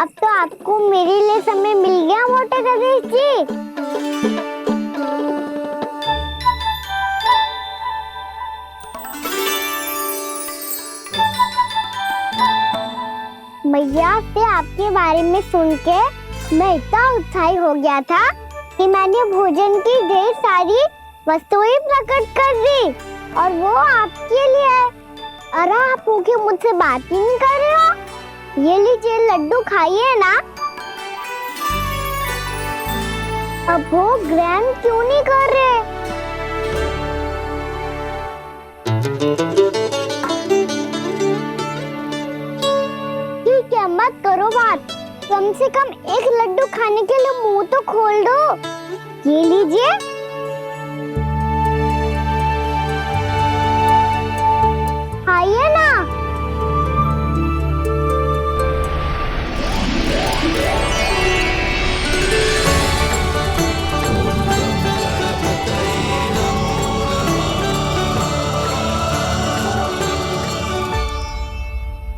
अब तो आपको मेरे लिए समय मिल गया मोटे गणेश जी। मैया से आपके बारे में सुन के मैं इतना उत्साही हो गया था कि मैंने भोजन की ढेर सारी वस्तुएं प्रकट कर दी और वो आपके लिए। अरे आप भूखे मुझसे बात ही नहीं कर रहे हो। ये लीजिए लड्डू खाइए ना। अब वो ग्रैंड क्यों नहीं कर रहे? ठीक है मत करो बात, कम से कम एक लड्डू खाने के लिए मुंह तो खोल दो। ये लीजिए। खाइए ना।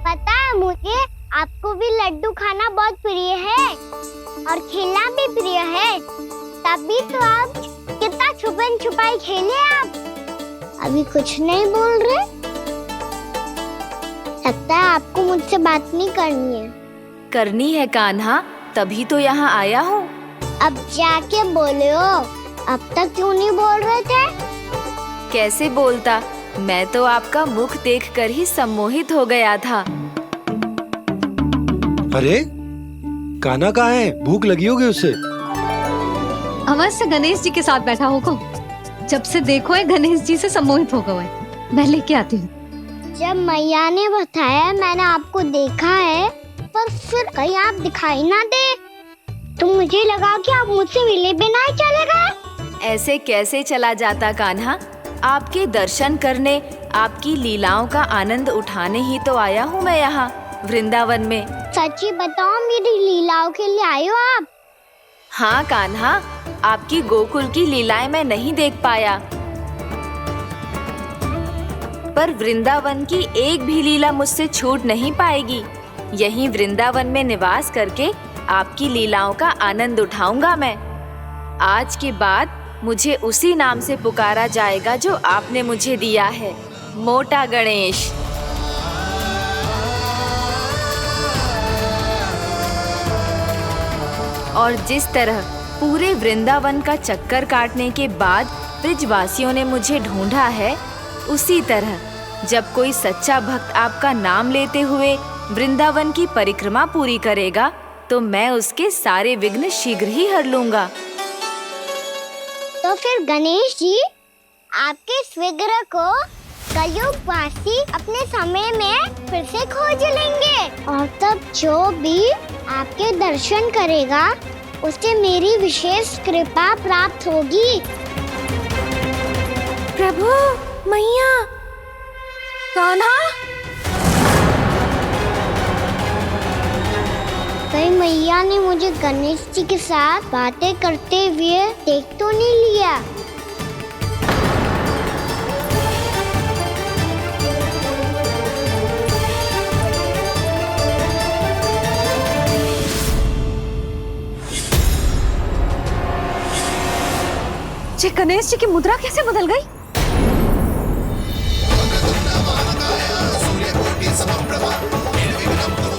पता है मुझे आपको भी लड्डू खाना बहुत प्रिय है और खेलना भी प्रिय है, तभी तो आप कितना छुपन छुपाई खेले। आप अभी कुछ नहीं बोल रहे। लगता है आपको मुझसे बात नहीं करनी है। करनी है कान्हा, तभी तो यहाँ आया हूँ। अब जाके बोले हो, अब तक क्यों नहीं बोल रहे थे? कैसे बोलता, मैं तो आपका मुख देखकर ही सम्मोहित हो गया था। अरे कान्हा कहाँ है? भूख लगी होगी उसे। अवश्य गणेश जी के साथ बैठा होगा। जब से देखो है गणेश जी से सम्मोहित हो गए। मैं लेके आती हूँ। जब मैया ने बताया मैंने आपको देखा है, पर फिर कहीं आप दिखाई ना दे तो मुझे लगा कि आप मुझसे मिले बिना ही चले गए। ऐसे कैसे चला जाता कान्हा, आपके दर्शन करने, आपकी लीलाओं का आनंद उठाने ही तो आया हूँ मैं यहाँ वृंदावन में। सच्ची बताओ, मेरी लीलाओं के लिए आए हो आप? हाँ कान्हा, आपकी गोकुल की लीलाएं मैं नहीं देख पाया, पर वृंदावन की एक भी लीला मुझसे छूट नहीं पाएगी। यहीं वृंदावन में निवास करके आपकी लीलाओं का आनंद उठाऊंगा मैं। आज के बाद मुझे उसी नाम से पुकारा जाएगा जो आपने मुझे दिया है, मोटा गणेश। और जिस तरह पूरे वृंदावन का चक्कर काटने के बाद ब्रिजवासियों ने मुझे ढूंढा है, उसी तरह जब कोई सच्चा भक्त आपका नाम लेते हुए वृंदावन की परिक्रमा पूरी करेगा तो मैं उसके सारे विघ्न शीघ्र ही हर लूंगा। तो फिर गणेश जी, आपके इस विग्रह को कलयुगवासी अपने समय में फिर से खोज लेंगे और तब जो भी आपके दर्शन करेगा उसे मेरी विशेष कृपा प्राप्त होगी। प्रभु, मैया, कान्हा। कहीं मैया ने मुझे गणेश जी के साथ बातें करते हुए देख तो नहीं लिया? ये गणेश जी की मुद्रा कैसे बदल गई?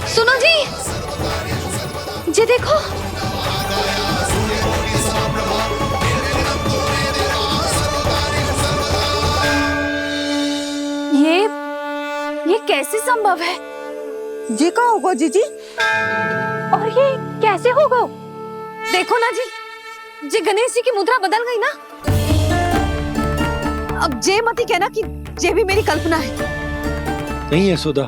सुनो जी, ये देखो। ये कैसे संभव है? जी का होगा जीजी? और ये कैसे होगा? देखो ना जी, ये गणेश जी की मुद्रा बदल गई ना। अब जे मत ही कहना कि ये भी मेरी कल्पना है। नहीं यशोदा,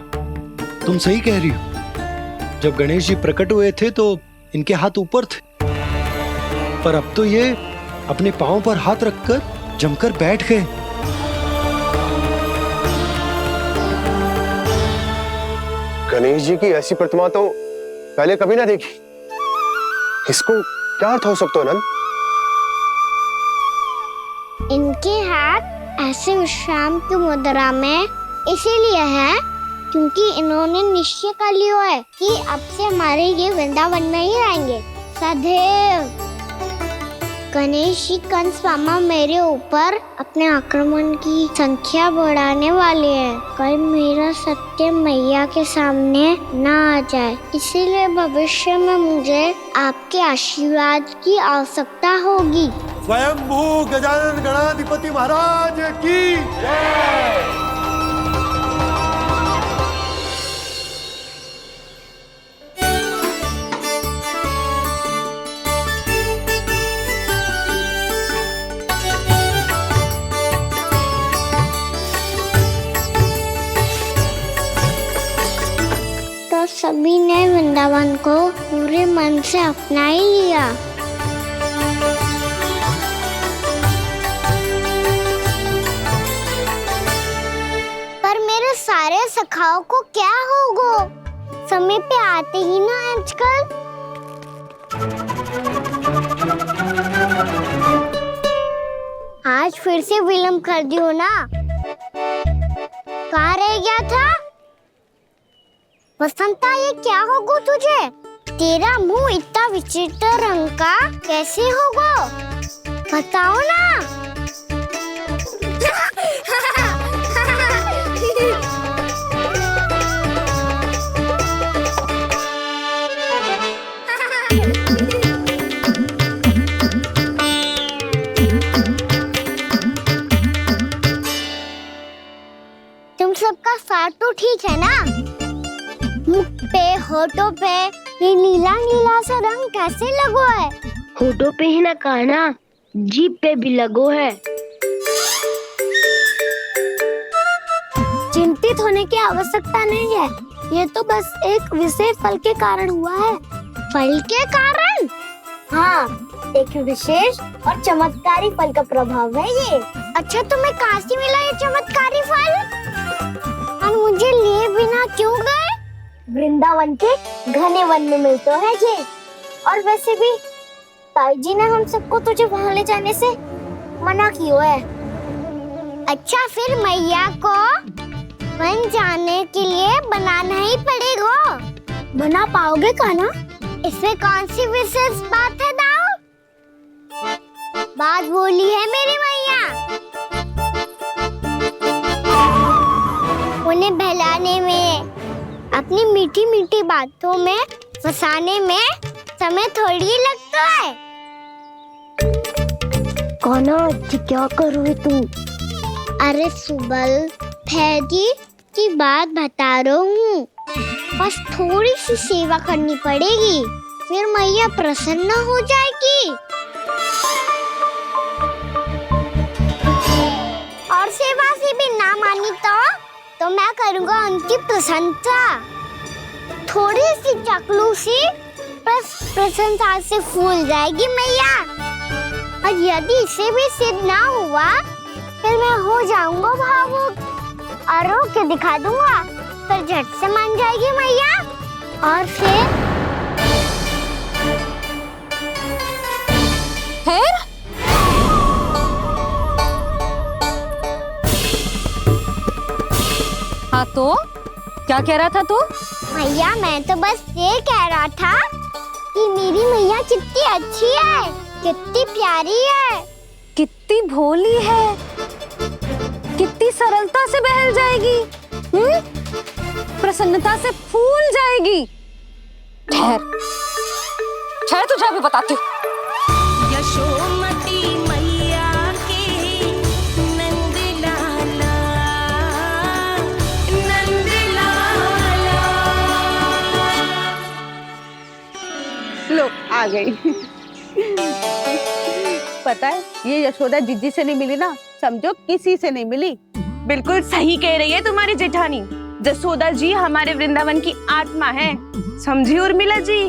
तुम सही कह रही हो। जब गणेश जी प्रकट हुए थे तो इनके हाथ ऊपर थे, पर अब तो ये अपने पांव पर हाथ रखकर जमकर बैठ गए। गणेश जी की ऐसी प्रतिमा तो पहले कभी ना देखी। इसको क्या अर्थ हो सकता है नंद? इनके हाथ ऐसे विश्राम की मुद्रा में इसीलिए है क्योंकि इन्होंने निश्चय कर लिया है कि अब से हमारे ये वृंदावन में ही रहेंगे सदैव। गणेश जी कंस मामा मेरे ऊपर अपने आक्रमण की संख्या बढ़ाने वाले हैं। कल मेरा सत्य मैया के सामने ना आ जाए, इसीलिए भविष्य में मुझे आपके आशीर्वाद की आवश्यकता होगी। स्वयंभू गजानन गणाधिपति महाराज की जय। तो सभी ने वृंदावन को पूरे मन से अपना ही लिया। पर मेरे सारे सखाओं को क्या होगा? समय पे आते ही ना आजकल। आज फिर से विलम्ब कर दियो ना। कहाँ रह गया था? वसंता, ये क्या होगा तुझे? तेरा मुंह इतना विचित्र रंग का कैसे होगा? बताओ ना। तुम सबका साथ तो ठीक है ना? मुख पे, होठों पे ये नीला नीला सा रंग कैसे लगो है? होठों पे ही ना कहना, जीभ पे भी लगो है। चिंतित होने की आवश्यकता नहीं है, ये तो बस एक विशेष फल के कारण हुआ है। फल के कारण? हाँ, एक विशेष और चमत्कारी फल का प्रभाव है ये। अच्छा, तुम्हें कहाँ से मिला ये चमत्कारी फल? और मुझे लिए बिना क्यों गए? वृंदावन के घने वन में मिलते हैं ये। और वैसे भी ताई जी ने हम सबको तुझे वहाँ ले जाने से मना किया है। अच्छा, फिर मैया को वन जाने के लिए बनाना ही पड़ेगा। बना पाओगे कान्हा? इसमें कौन सी विशेष बात है दाऊ? बात बोली है मेरी मैया। उन्हें बहलाने में, अपनी मीठी मीठी बातों में फंसाने में समय थोड़ी लगता है। कान्हा, क्या करोगे तुम? अरे सुबल, फैजी की बात बता रहा हूँ। बस थोड़ी सी सेवा करनी पड़ेगी, फिर मैया प्रसन्न हो जाएगी। और सेवा से भी ना मानी तो मैं करूँगा उनकी प्रशंसा। थोड़ी सी चाकलूसी बस प्रशंसा से फूल जाएगी मैया। और यदि इसे भी सिद्ध ना हुआ, फिर मैं हो जाऊंगा भावुक और रो के दिखा दूंगा, फिर झट से मान जाएगी मैया। और फिर हाँ तो क्या कह रहा था तू? मैया, मैं तो बस ये कह रहा था कि मेरी मैया कितनी अच्छी है, कितनी प्यारी है, कितनी भोली है, कितनी सरलता से बहल जाएगी, प्रसन्नता से फूल जाएगी। ठहर ठहर, तुझे अभी बताती हूँ। यशोमती मैया के नंद लाला, नंद लाला। लो आ गई। पता है, ये यशोदा जीजी से नहीं मिली ना, समझो किसी से नहीं मिली। बिल्कुल सही कह रही है तुम्हारी जेठानी। जसोदा जी हमारे वृंदावन की आत्मा है, समझी उर्मिला जी।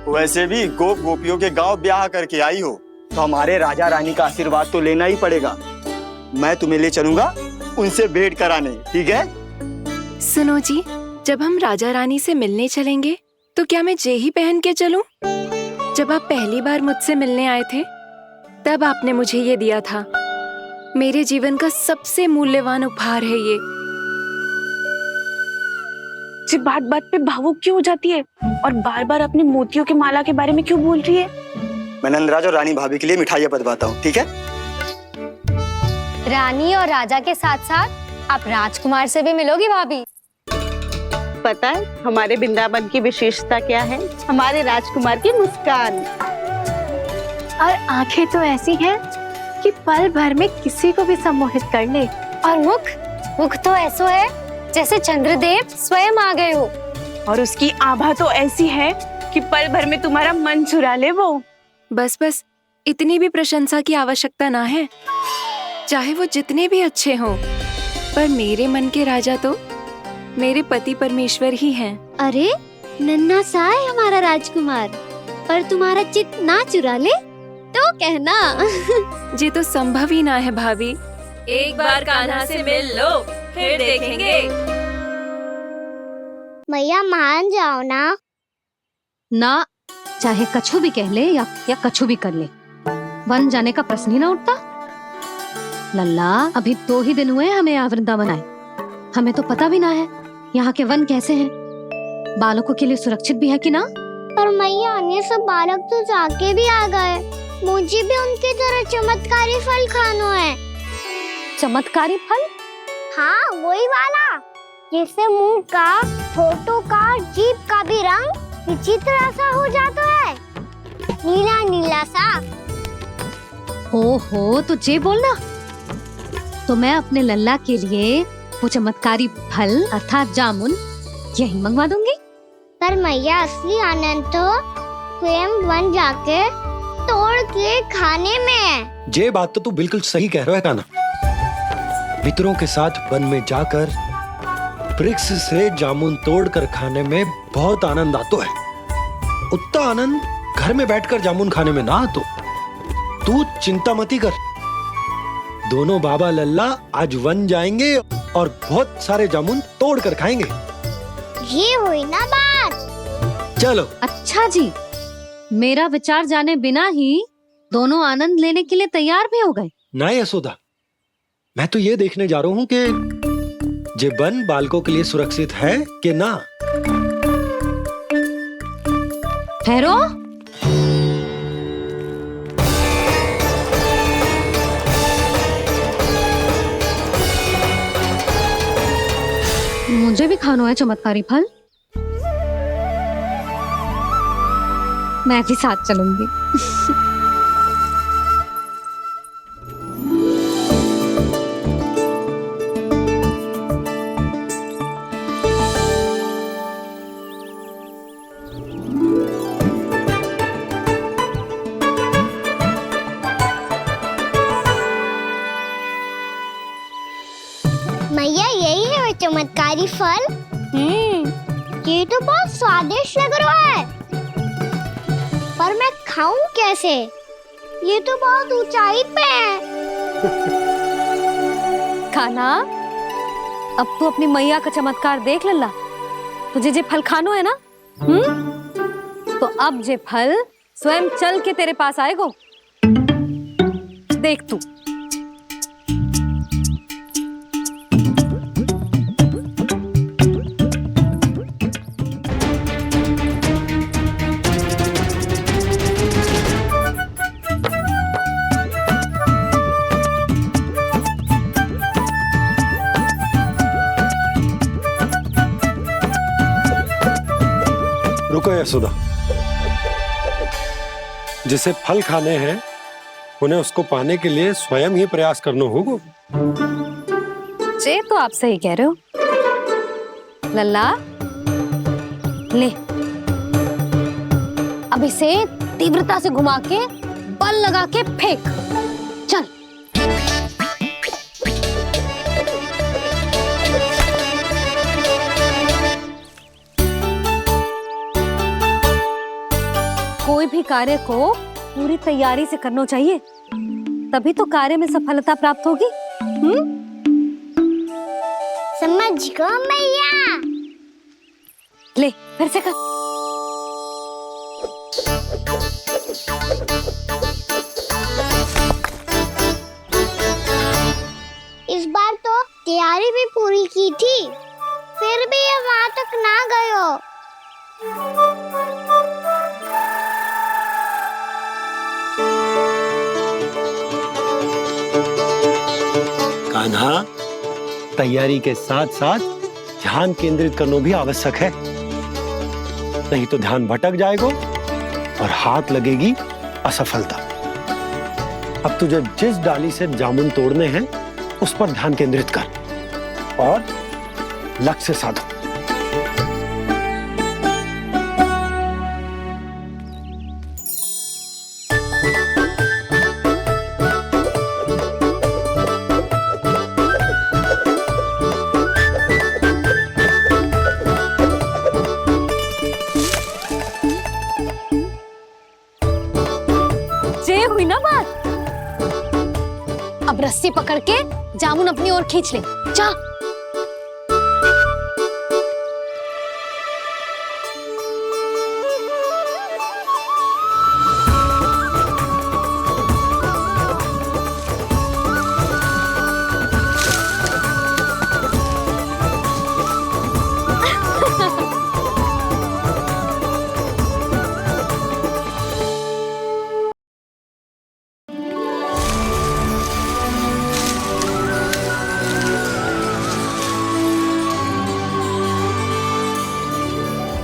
वैसे भी गोप गोपियों के गांव ब्याह करके आई हो, तो हमारे राजा रानी का आशीर्वाद तो लेना ही पड़ेगा। मैं तुम्हें ले चलूंगा उनसे भेंट कराने, ठीक है? सुनो जी, जब हम राजा रानी से मिलने चलेंगे तो क्या मैं जे ही पहन के चलूं? जब आप पहली बार मुझसे मिलने आए थे, तब आपने मुझे ये दिया था। मेरे जीवन का सबसे मूल्यवान उपहार है ये। जी बात बात पे भावुक क्यों हो जाती है और बार बार अपने मोतियों के माला के बारे में क्यों बोल रही है? मैं नंदराज और रानी भाभी के लिए मिठाइयाँ बंटवाता हूँ, ठीक है? रानी और राजा के साथ साथ आप राजकुमार से भी मिलोगी भाभी। पता है हमारे वृंदावन की विशेषता क्या है? हमारे राजकुमार की मुस्कान। और आंखें तो ऐसी हैं कि पल भर में किसी को भी सम्मोहित कर ले। और मुख तो ऐसा है जैसे चंद्रदेव स्वयं आ गए हो। और उसकी आभा तो ऐसी है कि पल भर में तुम्हारा मन चुरा ले वो। बस बस, इतनी भी प्रशंसा की आवश्यकता ना है। चाहे वो जितने भी अच्छे हों, पर मेरे मन के राजा तो मेरे पति परमेश्वर ही हैं। अरे नन्हा सा है हमारा राजकुमार, पर तुम्हारा चित्त ना चुरा ले तो कहना। ये तो संभव ही ना है भाभी। एक बार कान्हा से मिल लो, फिर देखेंगे। मैया मान जाओ ना। ना, चाहे कछु भी कह ले या कछु भी कर ले, वन जाने का प्रश्न ही ना उठता। लल्ला, अभी 2 ही दिन हुए हमें यहाँ वृंदावन आए। हमें तो पता भी ना है यहाँ के वन कैसे हैं, बालकों के लिए सुरक्षित भी है कि ना। पर मैया अन्य सब बालक तो जाके भी आ गए। मुझे भी उनकी तरह चमत्कारी फल खाना है। चमत्कारी फल? हाँ, वही वाला जिससे मुंह का, होठों का, जीभ का भी रंग विचित्र सा हो जाता है, नीला नीला सा। ओहो, तो जे बोलना। तो मैं अपने लल्ला के लिए वो चमत्कारी फल अर्थात जामुन यही मंगवा दूंगी। पर मैया असली आनंद तो स्वयं वन जाके तोड़ के खाने में है। ये बात तो तू बिल्कुल सही कह रहा है कान्हा। मित्रों के साथ वन में जाकर वृक्ष से जामुन तोड़कर खाने में बहुत आनंद आता है। उतना आनंद घर में बैठकर जामुन खाने में ना आतो। तू चिंता मती कर, दोनों बाबा लल्ला आज वन जाएंगे और बहुत सारे जामुन तोड़कर खाएंगे। ये हुई ना बात। चलो। अच्छा जी, मेरा विचार जाने बिना ही दोनों आनंद लेने के लिए तैयार भी हो गए। ना यशोदा, मैं तो ये देखने जा रहा हूँ कि ये वन बालकों के लिए सुरक्षित है कि ना। ठहरो। मुझे भी खाना है चमत्कारी फल। मैं भी साथ चलूंगी। मैया यही है वो चमत्कारी फल। ये तो बहुत स्वादिष्ट लग रहा है, पर मैं खाऊं कैसे? ये तो बहुत ऊंचाई पे है। खाना, अब तू अपनी मैया का चमत्कार देख लल्ला। तुझे जे फल खानो है ना, तो अब जे फल स्वयं चल के तेरे पास आएगो। देख तू। रुको यशोदा, जिसे फल खाने हैं उन्हें उसको पाने के लिए स्वयं ही प्रयास करना होगा। जे तो आप सही कह रहे हो लल्ला। ले, अब इसे तीव्रता से घुमा के बल लगा के फेंक। चल। कोई भी कार्य को पूरी तैयारी से करना चाहिए, तभी तो कार्य में सफलता प्राप्त होगी। समझ गो मैया। ले, फिर से कर। इस बार तो तैयारी भी पूरी की थी, फिर भी ये वहां तक ना सुधा, तैयारी के साथ साथ ध्यान केंद्रित करना भी आवश्यक है, नहीं तो ध्यान भटक जाएगा और हाथ लगेगी असफलता। अब तुझे जिस डाली से जामुन तोड़ने हैं उस पर ध्यान केंद्रित कर और लक्ष्य साधो। ये हुई ना बात। अब रस्सी पकड़ के जामुन अपनी ओर खींच ले। जा।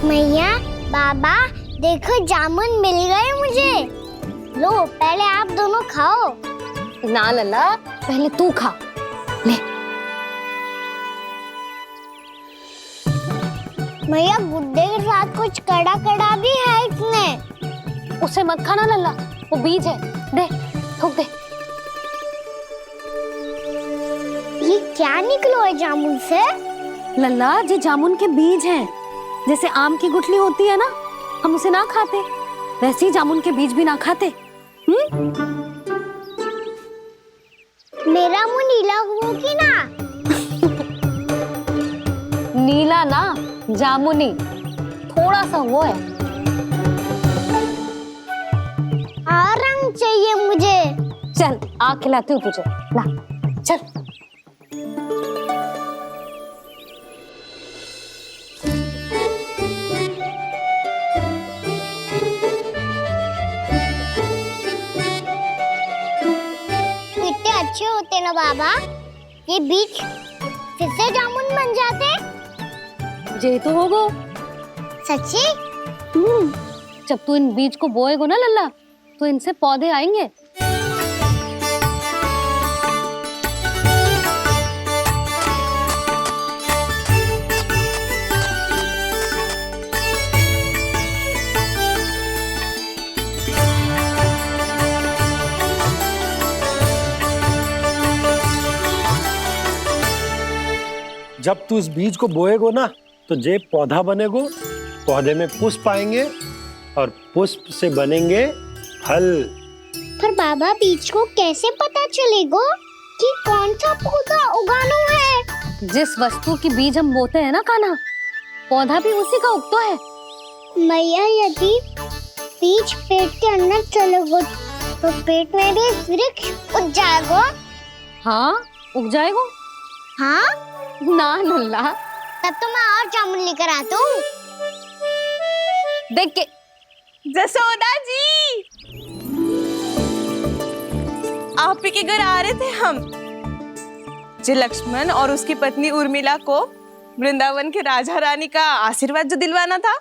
मैया, बाबा, देखो जामुन मिल गए मुझे। लो, पहले आप दोनों खाओ। ना लल्ला, पहले तू खा ले। मैया, गुड्डे के साथ कुछ कड़ा कड़ा भी है इसमें। उसे मत खाना लल्ला, वो बीज है। दे, थूक दे। ये क्या निकलो है जामुन से? लल्ला, ये जामुन के बीज हैं। जैसे आम की गुठली होती है ना, हम उसे ना खाते, वैसे ही जामुन के बीज भी ना खाते। मेरा मुंह नीला हुआ कि ना? नीला ना, जामुनी, थोड़ा सा वो है। रंग चाहिए मुझे। चल, आ खिलाती हूँ तुझे। ला, चल। अच्छे होते ना बाबा, ये बीज फिर से जामुन बन जाते। जे तो होगो। सच्ची? जब तू इन बीज को बोएगो ना लल्ला, तो इनसे पौधे आएंगे। जब तू इस बीज को बोएगो ना, तो जे पौधा बनेगो, पौधे में पुष्प आएंगे और पुष्प से बनेंगे फल। पर बाबा, बीज को कैसे पता चलेगा कि कौन सा पौधा उगाना है? जिस वस्तु की बीज हम बोते हैं ना कान्हा, पौधा भी उसी का उगता है। मैया, यदि बीज पेट के अंदर चलेगा तो पेट में भी वृक्ष उग जाएगा। हाँ, उग जाएगा। हाँ ना लल्ला, तब तो मैं और जामुन लेकर आता हूँ। देख के। जसोदा जी, आप ही के घर आ रहे थे हम। जी, लक्ष्मण और उसकी पत्नी उर्मिला को वृंदावन के राजा रानी का आशीर्वाद जो दिलवाना था।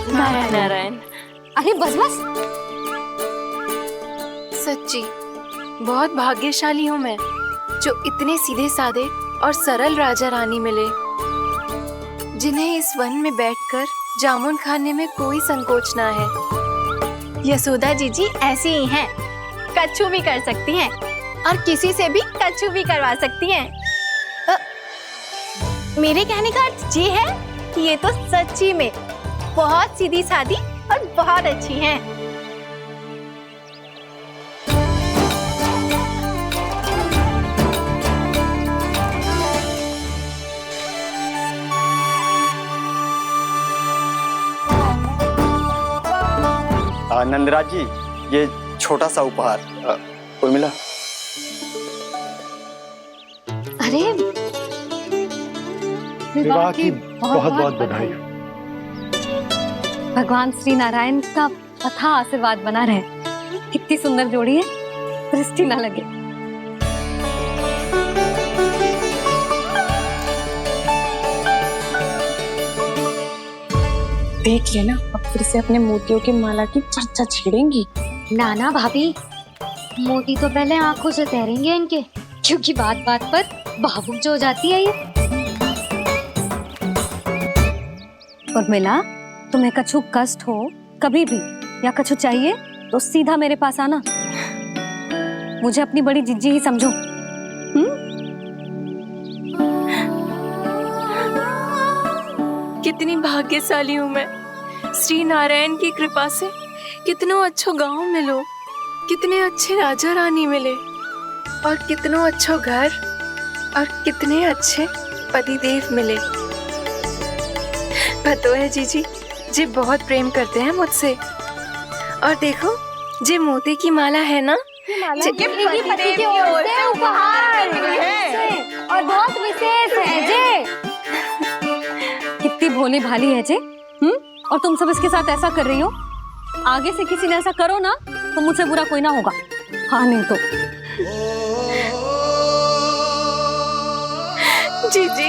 नारायण नारायण। अरे बस बस। सच्ची बहुत भाग्यशाली हूँ मैं, जो इतने सीधे साधे और सरल राजा रानी मिले, जिन्हें इस वन में बैठकर जामुन खाने में कोई संकोच ना है। यशोदा जीजी ऐसी ही हैं, कच्छू भी कर सकती हैं और किसी से भी कच्छू भी करवा सकती हैं। मेरे कहने का अर्थ ये है कि ये तो सच्ची में बहुत सीधी सादी और बहुत अच्छी हैं। नंदराज जी, ये छोटा सा उपहार। उर्मिला। अरे, विवाह की बहुत बहुत बधाई। भगवान श्री नारायण का अथाह आशीर्वाद बना रहे। कितनी सुंदर जोड़ी है, दृष्टि ना लगे। देख लेना, अब फिर से अपने मोतियों की माला की चर्चा छेड़ेंगी। नाना भाभी, मोती तो पहले आंखों से तैरेंगे इनके, क्योंकि बात बात पर भावुक जो हो जाती है ये। उर्मिला, तुम्हें कछु कष्ट हो कभी भी या कछु चाहिए तो सीधा मेरे पास आना। मुझे अपनी बड़ी जिज्जी ही समझो। कितनी भाग्यशाली हूँ मैं, श्री नारायण की कृपा से कितनों अच्छो गांव मिलो, कितने अच्छे राजा रानी मिले, और कितनों अच्छो घर और कितने अच्छे पतिदेव मिले। पतो है जीजी, जी बहुत प्रेम करते हैं मुझसे। और देखो, जे मोती की माला है ना, पति की ओर से उपहार और बहुत विशेष है जे। कितनी भोली भाली है जे। और तुम सब इसके साथ ऐसा कर रही हो। आगे से किसी ने ऐसा करो ना तो मुझसे बुरा कोई ना होगा। हाँ नहीं तो जीजी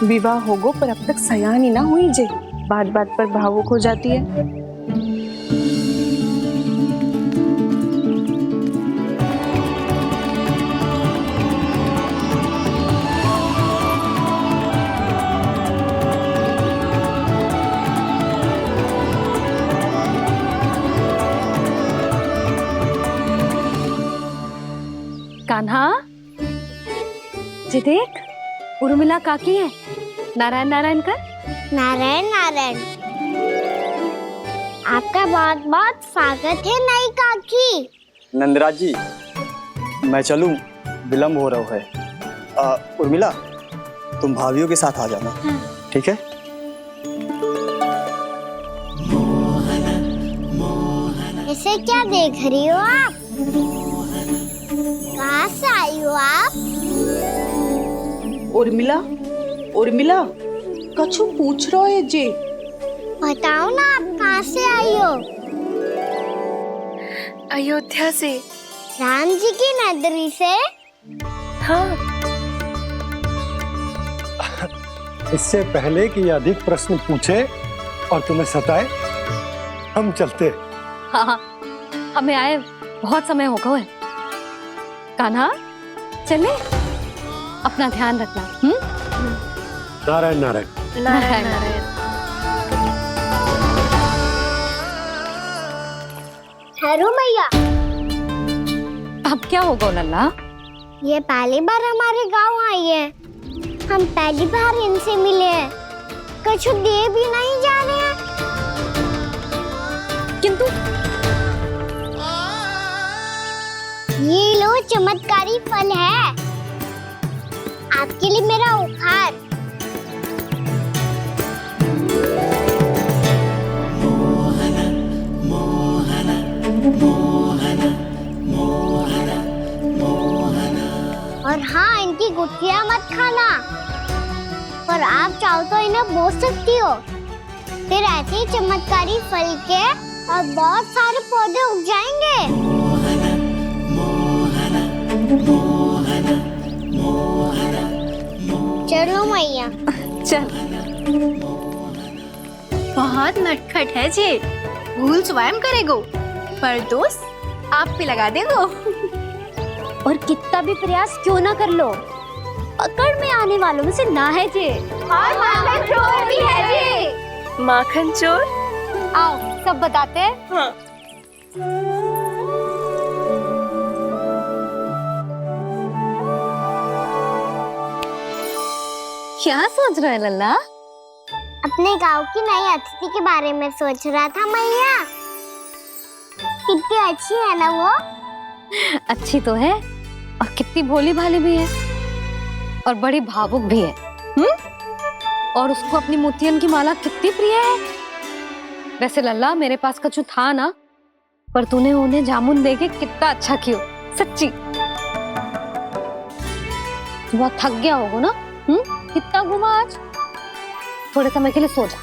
विवाह होगो पर अब तक सयान ही ना हुई जे, बात बात पर भावुक हो जाती है। कान्हा, जी देख, उर्मिला काकी है। नारायण नारायण कर। नारायण नारायण। आपका बहुत बहुत स्वागत है नई काकी। नंदराज जी, मैं चलूं, विलम्ब हो रहा है। उर्मिला, तुम भाभियों के साथ आ जाना। ठीक है? इसे क्या देख रही हो आप? कहाँ से आई हो आप? उर्मिला, उर्मिला, कछु पूछ रहा है जे। बताओ ना, आप कहाँ से आई हो? अयोध्या से। राम जी की नगरी से? हाँ। इससे पहले कि ये अधिक प्रश्न पूछे और तुम्हें सताए, हम चलते। हाँ हाँ, हमें आए बहुत समय हो गया है। कान्हा, चले, अपना ध्यान रखना। नारायण नारायण। नारायण नारायण। ठहरो मैया। अब क्या होगा लल्ला? ये पहली बार हमारे गांव आई है, हम पहली बार इनसे मिले हैं, कुछ दे भी नहीं जा रहे हैं। किंतु ये लो, चमत्कारी फल है आपके लिए, मेरा उपहार। और हाँ, इनकी गुठलियां मत खाना, और आप चाहो तो इन्हें बोल सकती हो। फिर ऐसे ही चमत्कारी फल के और बहुत सारे पौधे उग जाएंगे। चलो मैया। चल। बहुत नटखट है जे, भूल स्वयं करेगो, पर दोष आप पे लगा देगो। और कितना भी प्रयास क्यों ना कर लो, पकड़ में आने वालों में से ना है जे। और माखन चोर भी है जे। माखन चोर? आओ सब बताते हैं। हाँ। क्या सोच रहा है लल्ला? अपने गांव की नई अतिथि के बारे में सोच रहा था मैया। कितनी अच्छी है ना वो? अच्छी तो है, और कितनी भोली भाली भी है, और बड़ी भावुक भी है। और उसको अपनी मोतियन की माला कितनी प्रिय है। वैसे लल्ला, मेरे पास कछु था ना, पर तूने उन्हें जामुन देके कितना अच्छा किया, सच्ची। बहुत थक गया होगा ना? कितना घुमा आज। थोड़े समय के लिए सो जा।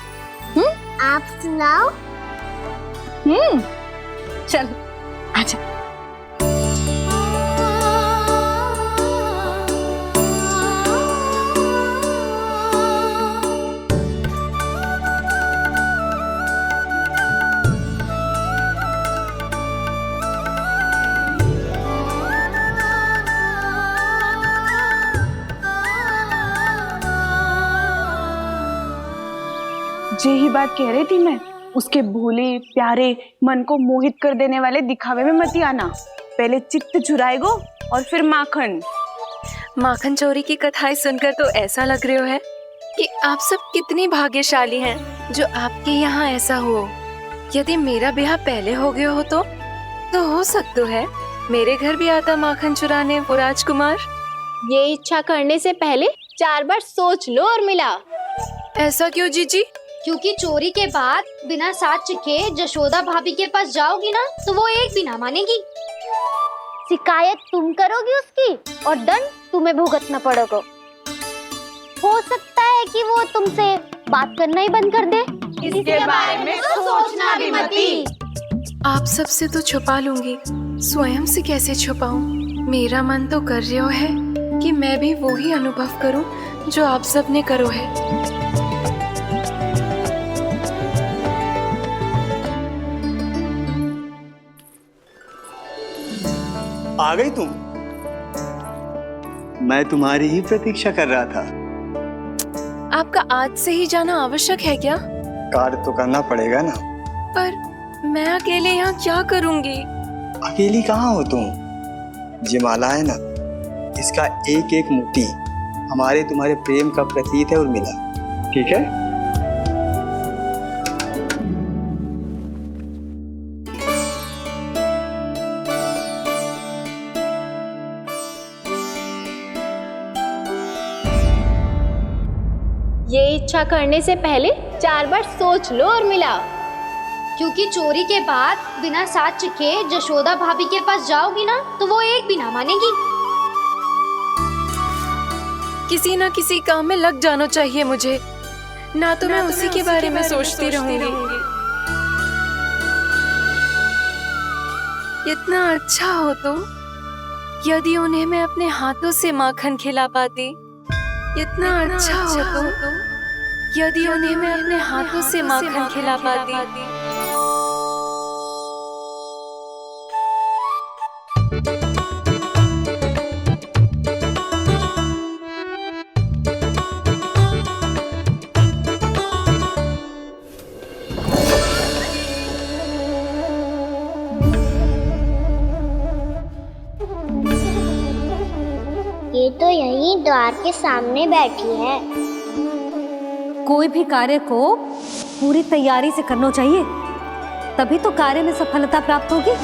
आप सुनाओ। चल आजा। यही बात कह रही थी मैं। उसके भोले प्यारे मन को मोहित कर देने वाले दिखावे में मत आना। पहले चित्त चुराएगो और फिर माखन। माखन चोरी की कथाएं सुनकर तो ऐसा लग रहा है कि आप सब कितनी भाग्यशाली हैं जो आपके यहाँ ऐसा हो। यदि मेरा ब्याह पहले हो गया हो तो हो सकता है मेरे घर भी आता माखन चुराने वो राजकुमार। ये इच्छा करने से पहले 4 बार सोच लो उर्मिला। ऐसा क्यों जीजी? क्योंकि चोरी के बाद बिना साथ के जशोदा भाभी के पास जाओगी ना तो वो एक भी ना मानेगी। शिकायत तुम करोगी उसकी और दंड तुम्हें भुगतना पड़ेगा। हो सकता है कि वो तुमसे बात करना ही बंद कर दे। इसके बारे में तो सोचना भी मती। आप सबसे तो छुपा लूंगी, स्वयं से कैसे छुपाऊं? मेरा मन तो कर रहा है कि मैं भी वो ही अनुभव करूं जो आप सब ने करो है। आ गई तुम? मैं तुम्हारी ही प्रतीक्षा कर रहा था। आपका आज से ही जाना आवश्यक है क्या? कार्य तो करना पड़ेगा ना। पर मैं अकेले यहाँ क्या करूँगी? अकेली कहाँ हो तुम? ये माला है ना, इसका एक एक मोती हमारे तुम्हारे प्रेम का प्रतीक है उर्मिला। ठीक है? ये इच्छा करने से पहले 4 बार सोच लो उर्मिला। क्योंकि चोरी के बाद बिना साथ के जशोदा भाभी के पास जाओगी ना तो वो एक भी ना मानेगी। किसी न किसी काम में लग जाना चाहिए मुझे, ना तो मैं उसी के बारे में सोचती रहूंगी। इतना अच्छा हो तो यदि उन्हें मैं अपने हाथों से माखन खिला पाती। इतना अच्छा हो तो यदि उन्हें मैं अपने हाथों से माखन खिला पाती। ये तो यहीं द्वार के सामने बैठी है। कोई भी कार्य को पूरी तैयारी से करना चाहिए, तभी तो कार्य में सफलता प्राप्त होगी।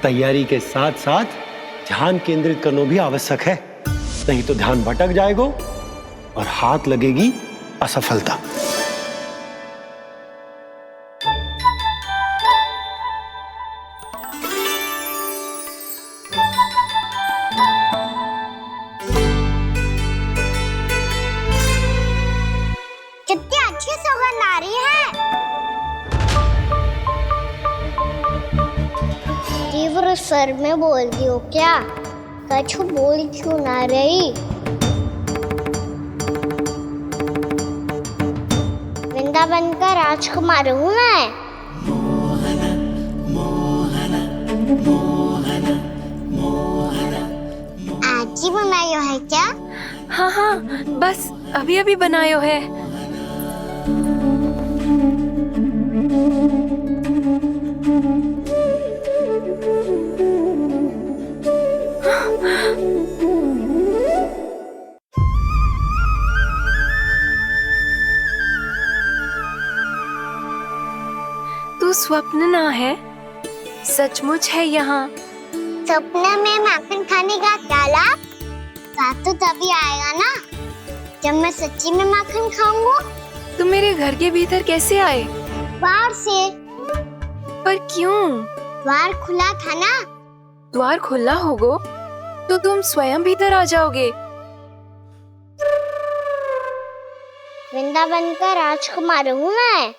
तैयारी के साथ साथ ध्यान केंद्रित करना भी आवश्यक है, नहीं तो ध्यान भटक जाएगा और हाथ लगेगी असफलता। कितनी अच्छी सौगंध आ रही है। तीव्र स्वर में बोल दी हो क्या? कछु बोल क्यों ना रही? वृंदावन का राजकुमार हूँ मैं। आज ही बनायो है क्या? हाँ हाँ, बस अभी अभी बनायो है। तू स्वप्न ना है, सचमुच है यहाँ। सपने में माखन खाने का क्या लाभ? रात तो तभी आएगा ना जब मैं सच्ची में माखन खाऊंगा। तुम मेरे घर के भीतर कैसे आए? बाहर से। पर क्यों? द्वार खुला था ना। द्वार खुला होगा तो तुम स्वयं भीतर आ जाओगे। वृंदावन का राजकुमार हूँ मैं।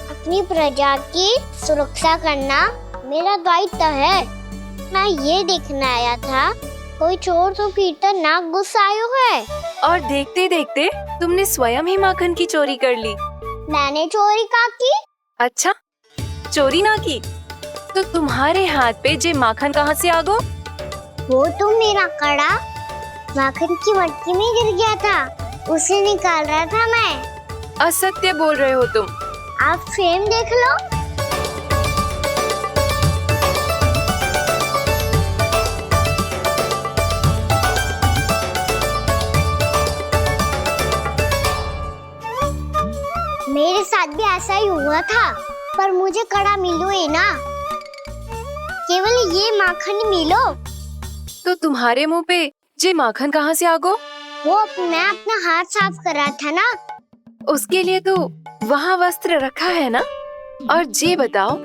अपनी प्रजा की सुरक्षा करना मेरा दायित्व है। मैं ये देखने आया था कोई चोर तो कीर्तन ना घुस आयो है। और देखते देखते तुमने स्वयं ही माखन की चोरी कर ली। मैंने चोरी का की? अच्छा, चोरी ना की तो तुम्हारे हाथ पे जे माखन कहाँ से आ गो? वो तो मेरा कड़ा माखन की मटकी में गिर गया था, उसे निकाल रहा था मैं। असत्य बोल रहे हो तुम। आप फ्रेम देख लो। मेरे साथ भी ऐसा ही हुआ था, पर मुझे कड़ा मिलो ही ना, केवल ये माखन ही मिलो। तो तुम्हारे मुंह पे जे माखन कहाँ से आ गो? वो मैं अपना हाथ साफ कर रहा था ना। उसके लिए तो वहाँ वस्त्र रखा है ना। और जे बताओ,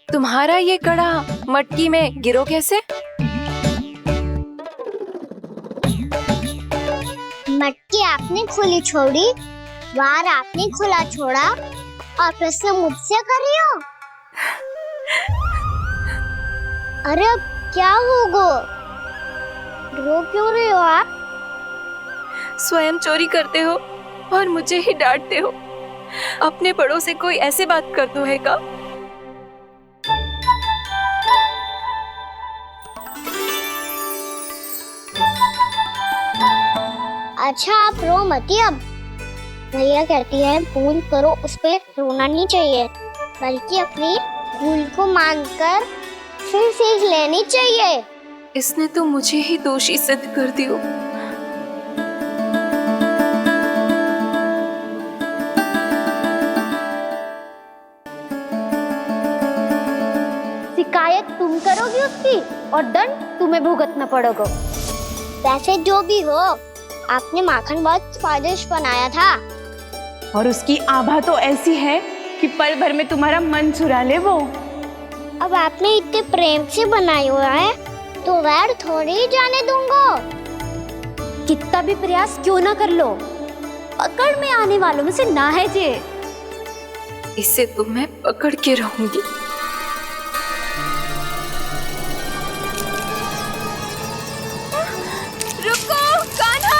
तुम्हारा ये कड़ा मटकी में गिरो कैसे? मटकी आपने खुली छोड़ी, द्वार आपने खुला छोड़ा, और प्रश्न मुझसे कर रही हो? अरे अब क्या होगा? रो क्यों रहे हो आप? स्वयं चोरी करते हो और मुझे ही डांटते हो। अपने बड़ों से कोई ऐसे बात कर दो है का? अच्छा आप रो मती। अब भैया कहती है भूल करो, उस पे रोना नहीं चाहिए, बल्कि अपनी भूल को मानकर फिर सीख लेनी चाहिए। इसने तो मुझे ही दोषी सिद्ध कर दियो। शिकायत तुम करोगी उसकी और दंड तुम्हें भुगतना पड़ेगा। वैसे जो भी हो, आपने माखन बहुत स्वादिष्ट बनाया था। और उसकी आभा तो ऐसी है कि पल भर में तुम्हारा मन चुरा ले वो। अब आपने इतने प्रेम से बनाई हुआ है तो वैर थोड़ी ही जाने दूंगा। कितना भी प्रयास क्यों ना कर लो, पकड़ में आने वालों में से ना है जे। इसे तो मैं पकड़ के रहूंगी। रुको कान्हा!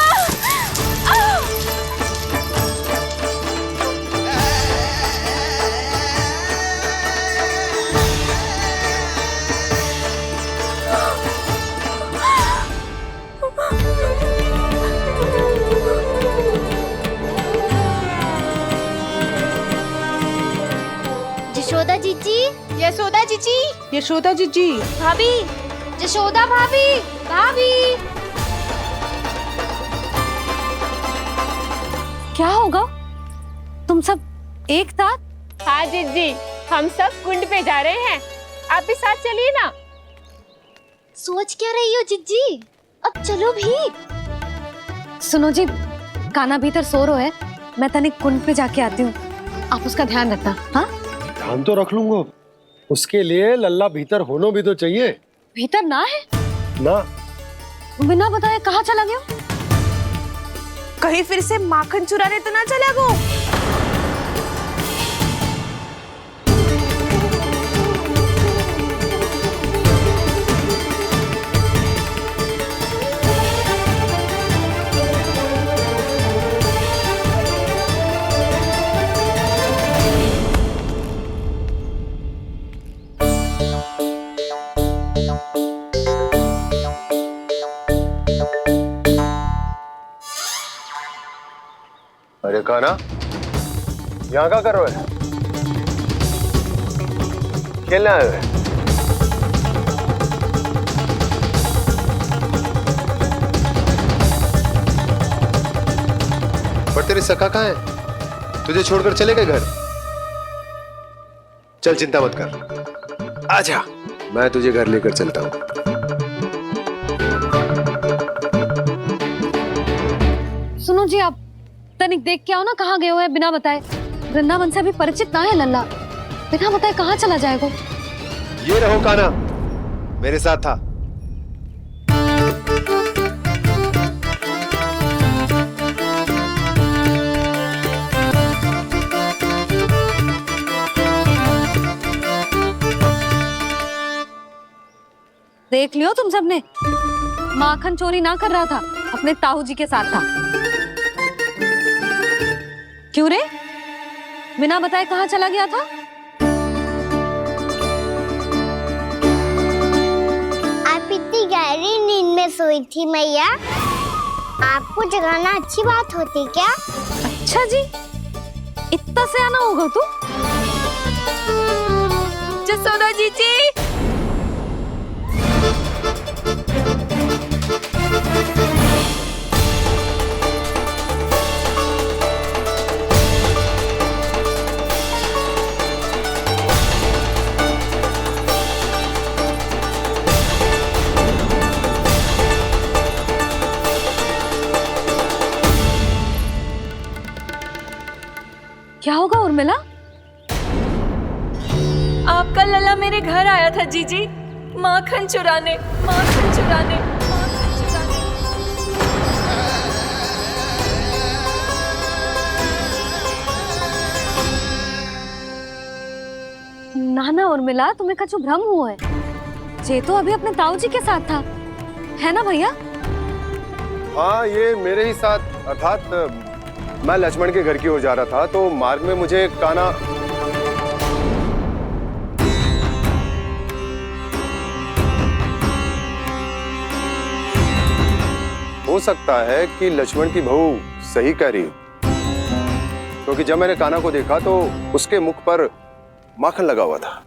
यशोदा जीजी, यशोदा जीजी, यशोदा जीजी, भाभी, यशोदा भाभी, भाभी। क्या होगा? तुम सब एक साथ? हाँ जीजी, हम सब कुंड पे जा रहे हैं, आप भी साथ चलिए ना। सोच क्या रही हो जीजी? अब चलो भी। सुनो जी, कान्हा भीतर सो रहा है, मैं तनिक कुंड पे जाके आती हूँ, आप उसका ध्यान रखना। हाँ, ध्यान तो रख लूंगा, उसके लिए लल्ला भीतर होना भी तो चाहिए। भीतर ना है ना? बिना बताए कहाँ चला गया? कहीं फिर से माखन चुराने तो ना चला गो। अरे कान्हा, यहाँ क्या कर रहे हो? खेलने आए हुए? पर तेरी सखा कहाँ है? तुझे छोड़कर चले गए घर? चल चिंता मत कर, आजा, मैं तुझे घर लेकर चलता हूँ। सुनो जी, आप तनिक देख के आओ ना, कहाँ गए हुए हैं बिना बताए। वृंदावन से अभी परिचित ना है लल्ला, बिना बताए कहाँ चला जाएगा? ये रहो कान्हा, मेरे साथ था। देख लियो तुम सबने, माखन चोरी ना कर रहा था, अपने ताऊ जी के साथ था। क्यों रे, बिना बताए कहाँ चला गया था? गई थी मैया। आपको जगाना अच्छी बात होती क्या? अच्छा जी, इतना से आना होगा तू? जसोदा जीजी, क्या होगा उर्मिला? आपका लला मेरे घर आया था जीजी, माखन चुराने, माखन चुराने, माखन चुराने। ना ना उर्मिला, तुम्हें कछु भ्रम हुआ है। जे तो अभी अपने ताऊ जी के साथ था, है ना भैया? हाँ, ये मेरे ही साथ, अर्थात मैं लक्ष्मण के घर की ओर जा रहा था तो मार्ग में मुझे कान्हा हो सकता है कि लक्ष्मण की बहू सही कह रही हो, क्योंकि जब मैंने कान्हा को देखा तो उसके मुख पर माखन लगा हुआ था।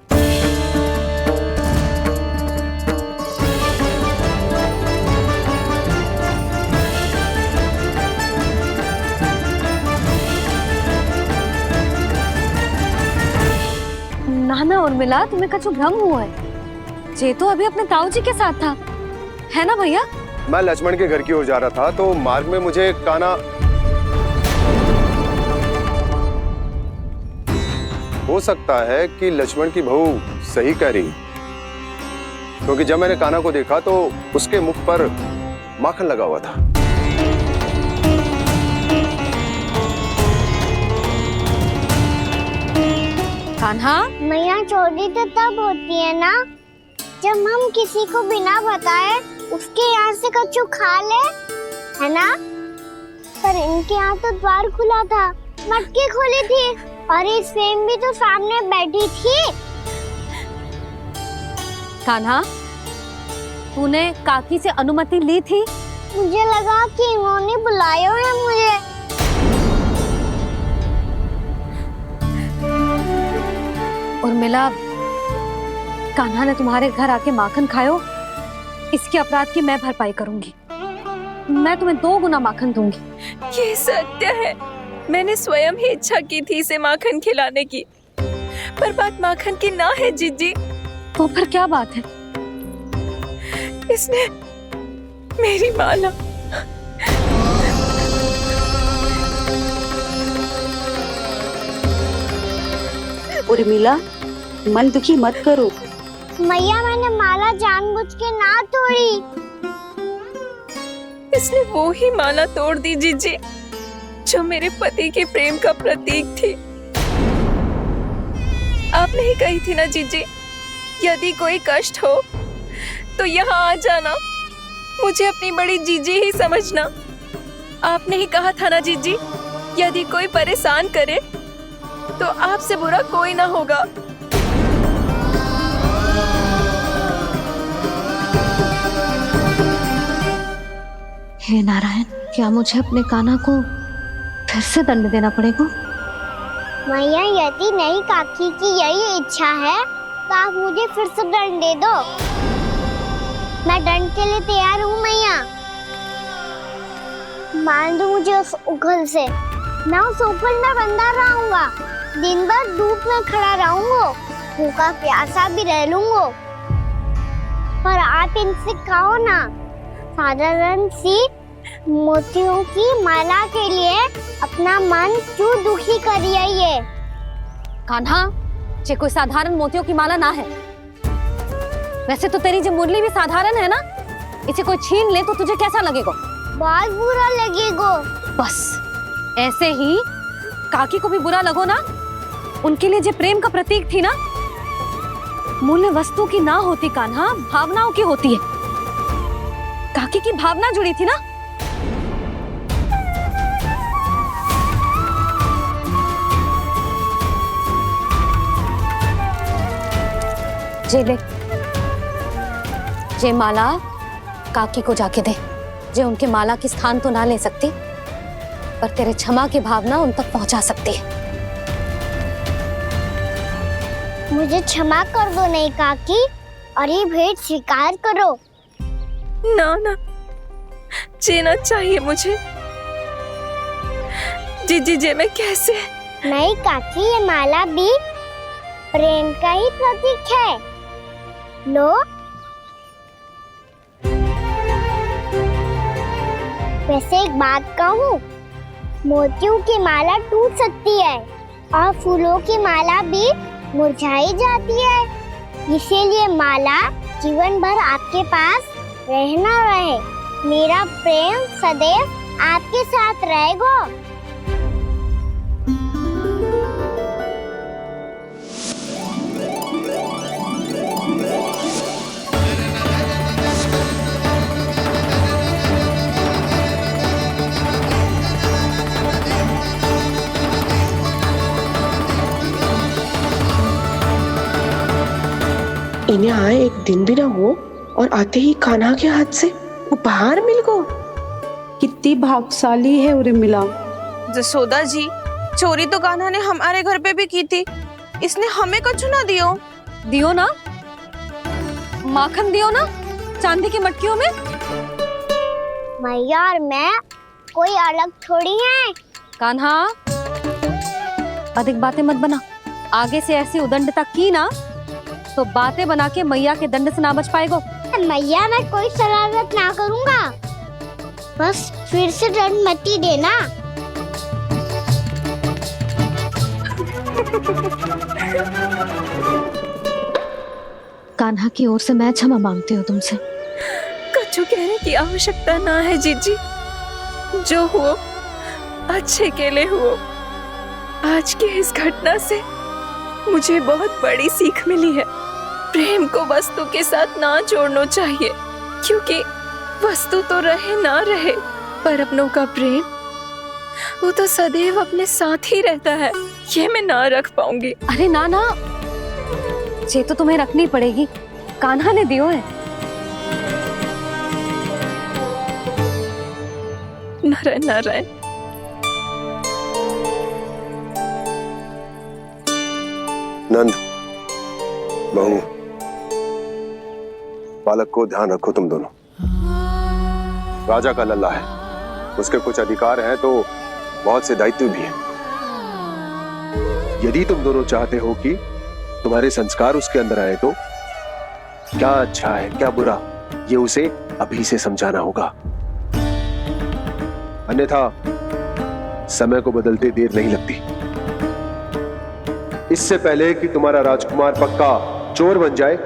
ना ना उर्मिला, तुम्हें कछु भ्रम हुआ है। जे तो अभी अपने ताऊ जी के साथ था, है ना भैया? मैं लक्ष्मण के घर की ओर जा रहा था तो मार्ग में मुझे कान्हा हो सकता है कि लक्ष्मण की बहू सही कह रही, क्योंकि जब मैंने कान्हा को देखा तो उसके मुख पर माखन लगा हुआ था। कान्हा, मैया चोरी तो तब होती है ना जब हम किसी को बिना बताए उसके यहाँ से कछु खा ले, है ना? पर इनके यहाँ तो द्वार खुला था, मटकी खुली थी और इस फेम भी तो सामने बैठी थी। कान्हा, तूने काकी से अनुमति ली थी? मुझे लगा कि इन्होंने बुलाया है मुझे। उर्मिला, कान्हा ने तुम्हारे घर आके माखन खायो, इसके अपराध की मैं भरपाई करूंगी। मैं तुम्हें 2 गुना माखन दूंगी। ये सत्य है, मैंने स्वयं ही इच्छा की थी इसे माखन खिलाने की, पर बात माखन की ना है जीजी। तो फिर क्या बात है? इसने मेरी माला उर्मिला, मन दुखी मत करो। मैया, मैंने माला जानबूझ के ना तोड़ी। इसने वो ही माला तोड़ दी जीजी जो मेरे पति के प्रेम का प्रतीक थी। आपने ही कही थी ना जीजी, यदि कोई कष्ट हो तो यहाँ आ जाना, मुझे अपनी बड़ी जीजी ही समझना। आपने ही कहा था ना जीजी, यदि कोई परेशान करे तो आपसे बुरा कोई ना होगा। हे नारायण, क्या मुझे अपने कान्हा को फिर से दंड देना पड़ेगा? मैया, यदि नहीं काकी की यही इच्छा है तो आप मुझे फिर से दंड दे दो। मैं दंड के लिए तैयार हूँ मैया। मान दो मुझे उस उखल से, मैं उस उखल में बंधा रहूंगा, दिन भर धूप में खड़ा रहूंगा, भूखा प्यासा भी रह लूंगा। पर आप इनसे कहो ना, साधारण सी मोतियों की माला के लिए अपना मन क्यों दुखी करिए? ये कान्हा, ये कोई साधारण मोतियों की माला ना है। वैसे तो तेरी जो मुरली भी साधारण है ना, इसे कोई छीन ले तो तुझे कैसा लगेगा? बहुत बुरा लगेगा। बस ऐसे ही काकी को भी बुरा लगो ना। उनके लिए जो प्रेम का प्रतीक थी ना, मूल्य वस्तु की ना होती कान्हा, भावनाओं की होती है। काकी की भावना जुड़ी थी ना। जे ले, जे माला काकी को जाके दे, जो उनके माला की स्थान तो ना ले सकती, पर तेरे क्षमा की भावना उन तक पहुंचा सकती है। मुझे क्षमा कर दो नहीं काकी, और ये भेंट स्वीकार करो। ना ना, जीना चाहिए मुझे। जीजी जे मैं कैसे? नहीं काकी, ये माला भी प्रेम का ही प्रतीक है। लो। वैसे एक बात कहूँ, मोतियों की माला टूट सकती है और फूलों की माला भी मुरझाई जाती है, इसीलिए माला जीवन भर आपके पास रहना रहे। मेरा प्रेम सदैव आपके साथ रहेगा। इन्हें आए एक दिन भी ना हो और आते ही कान्हा के हाथ से उपहार मिल गो। कितनी भाग्यशाली है उर्मिला। जसोदा जी, चोरी तो कान्हा ने हमारे घर पे भी की थी, इसने हमें कुछ ना दियो। दियो ना, माखन दियो ना चांदी की मटकियों में। मैया और मैं कोई अलग थोड़ी हैं। कान्हा, अधिक बातें मत बना। आगे से ऐसी उदंडता की ना तो बातें बना के मैया के दंड से ना बच पाएगो। मैया, मैं कोई शरारत ना करूंगा, बस फिर से दंड मत ही देना। कान्हा की ओर से मैं क्षमा मांगती हूँ तुमसे। कछु कहने की आवश्यकता ना है जीजी, जो हुआ अच्छे के लिए हुआ। आज की इस घटना से मुझे बहुत बड़ी सीख मिली है। प्रेम को वस्तु के साथ ना जोड़ना चाहिए, क्योंकि वस्तु तो रहे ना रहे, पर अपनों का प्रेम वो तो सदैव अपने साथ ही रहता है। ये मैं ना रख पाऊंगी। अरे ना ना, ये तो तुम्हें रखनी पड़ेगी, कान्हा ने दियो है। नारायण नारायण। नंद, बहू, बालक को ध्यान रखो तुम दोनों। राजा का लल्ला है, उसके कुछ अधिकार हैं तो बहुत से दायित्व भी हैं। यदि तुम दोनों चाहते हो कि तुम्हारे संस्कार उसके अंदर आए तो क्या अच्छा है क्या बुरा, ये उसे अभी से समझाना होगा, अन्यथा समय को बदलते देर नहीं लगती। इससे पहले कि तुम्हारा राजकुमार पक्का चोर बन जाए,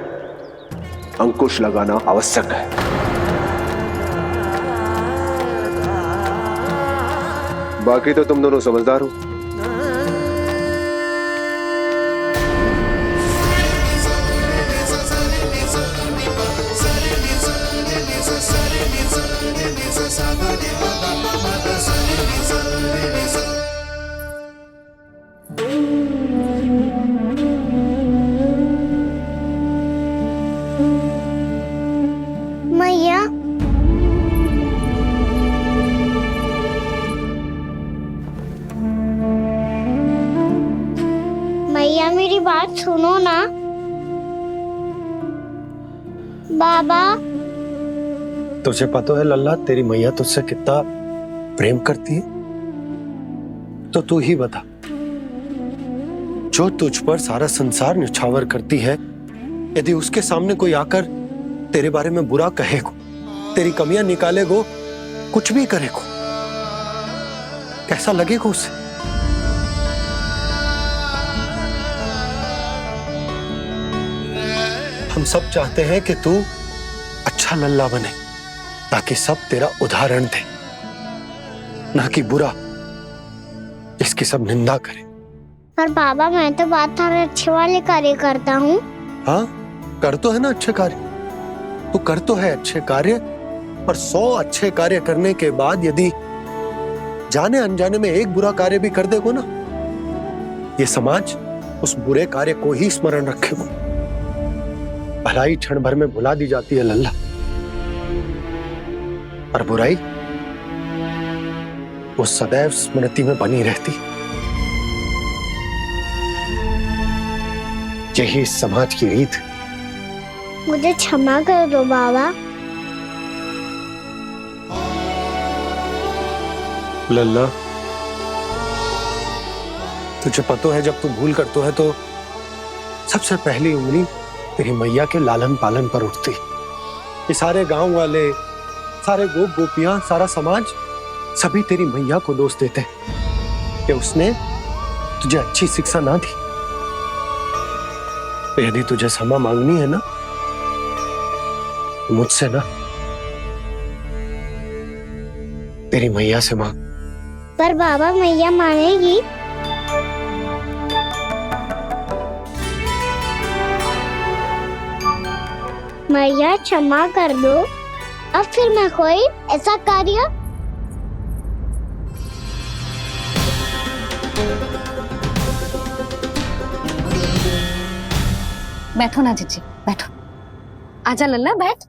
अंकुश लगाना आवश्यक है। बाकी तो तुम दोनों समझदार हो। मैया, मैया मेरी बात सुनो ना। बाबा, तुझे पता है लल्ला, तेरी मैया तुझसे कितना प्रेम करती है, तो तू ही बता, जो तुझ पर सारा संसार निछावर करती है, यदि उसके सामने कोई आकर तेरे बारे में बुरा कहेगो, तेरी कमियां निकालेगो, कुछ भी करेगो, कैसा लगेगा उसे? हम सब चाहते हैं कि तू अच्छा लल्ला बने, ताकि सब तेरा उदाहरण दे, ना कि बुरा जिसकी सब निंदा करे। पर बाबा, मैं तो बात हर अच्छे वाले कार्य करता हूँ। हाँ, कर तो है ना अच्छे कार्य, तू कर तो है अच्छे कार्य, पर 100 अच्छे कार्य करने के बाद यदि जाने अनजाने में एक बुरा कार्य भी कर देगो ना, ये समाज उस बुरे कार्य को ही स्मरण रखेगो। भलाई क्षण भर में भुला दी जाती है लल्ला। और बुराई वो सदैव स्मृति में बनी रहती। यही इस समाज की रीत। मुझे क्षमा कर दो बाबा। लल्ला, तुझे पता है जब तू भूल करतो है तो सबसे पहली उंगली तेरी मैया के लालन पालन पर उठती। ये सारे गांव वाले, सारे गोप गोपियां, सारा समाज सभी तेरी मैया को दोष देते कि उसने तुझे अच्छी शिक्षा ना दी। तो यदि तुझे क्षमा मांगनी है ना, मुझसे ना, तेरी मैया से मांग। पर बाबा मैया मानेगी? मैया क्षमा कर दो, अब फिर मैं कोई ऐसा कार्य। बैठो ना जीजी, बैठो। आजा लल्ला, बैठ।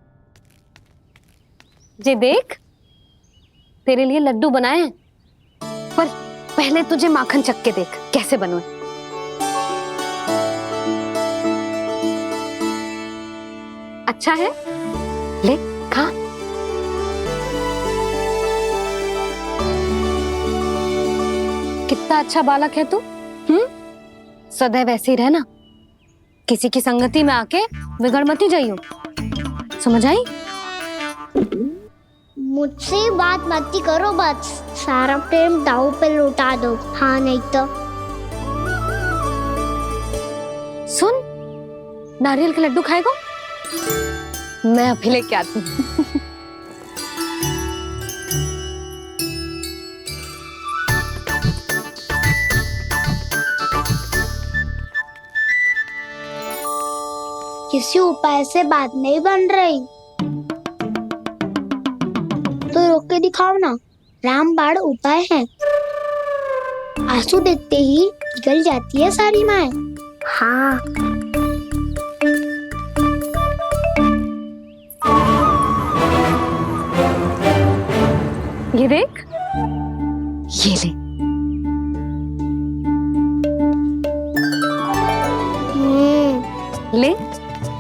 जे देख, तेरे लिए लड्डू बनाए हैं, पर पहले तुझे माखन चख के देख कैसे बने। अच्छा है, ले खा। कितना अच्छा बालक है तू। सदैव ऐसे ही रहना, किसी की संगति में आके बिगड़ मत ही जाइयो, समझ आई? मुझसे बात मत ही करो, बस सारा प्रेम दाव पे लुटा दो। हाँ नहीं तो सुन, नारियल के लड्डू खाएगा? मैं अभी लेके आती हूँ। किसी उपाय से बात नहीं बन रही तो रोक के दिखाओ ना। रामबाण उपाय है, आंसू देखते ही निकल जाती है सारी माए। हाँ ये देख, ये ले। ले,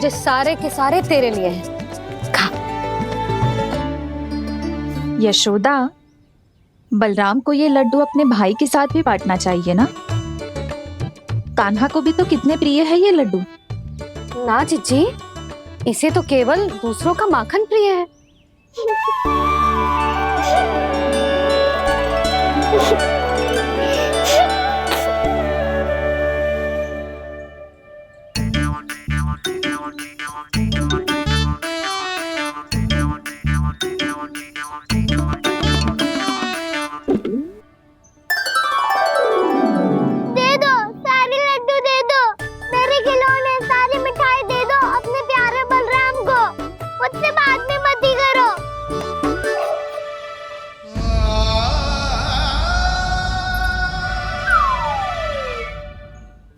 जो सारे के सारे तेरे लिए हैं, खा। यशोदा, बलराम को ये लड्डू अपने भाई के साथ भी बांटना चाहिए ना। कान्हा को भी तो कितने प्रिय है ये लड्डू। ना जीजी, इसे तो केवल दूसरों का माखन प्रिय है। दे दो, सारे लड्डू दे दो, मेरे खिलौने, सारी मिठाई दे दो अपने प्यारे बलराम को। मुझसे बात में मत ही करो।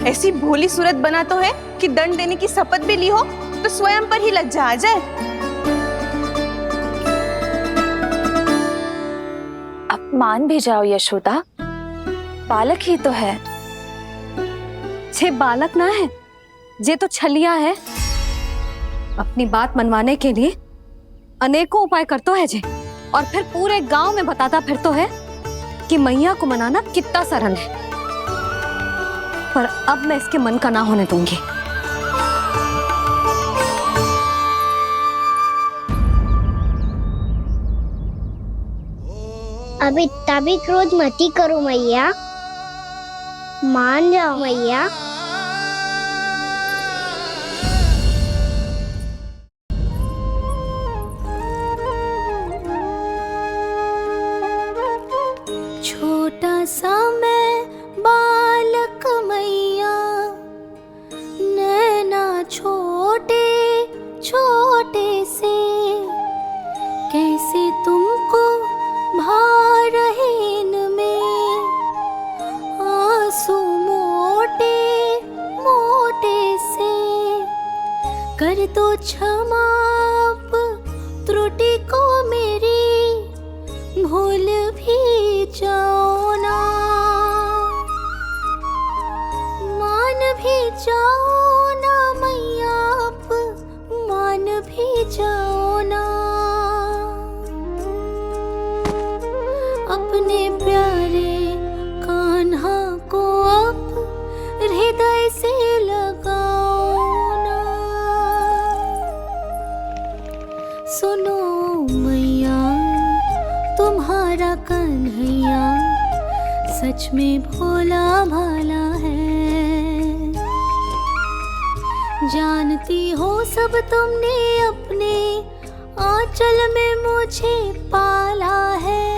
ऐसी भोली सूरत बना तो है कि दंड देने की शपथ भी ली हो तो स्वयं पर ही लज्जा आ जाए। अब मान भी जाओ यशोदा, बालक ही तो है। छे बालक ना है, जे तो छलिया है। अपनी बात मनवाने के लिए अनेकों उपाय करतो है जे, और फिर पूरे गांव में बताता फिरतो है कि मैया को मनाना कितना सरल है। पर अब मैं इसके मन का ना होने दूंगी। अब इतना भी क्रोध मत ही करो मैया, मान जाओ मैया। छोटा सा मैं बालक मैया, नैना छोटे छोटे से, कैसे तुमको भा रहे इनमें आंसू मोटे मोटे से। कर दो क्षमा त्रुटि को मेरी, भूल भी जाओ ना, मान भी जाओ ना मैया, आप मान भी जाओ ना। अपने प्यारे कान्हा को अब हृदय से लगाओ ना। सुनो मैया, तुम्हारा कन्हैया सच में भोला भाला है। जानती हो सब तुमने अपने आंचल में मुझे पाला है।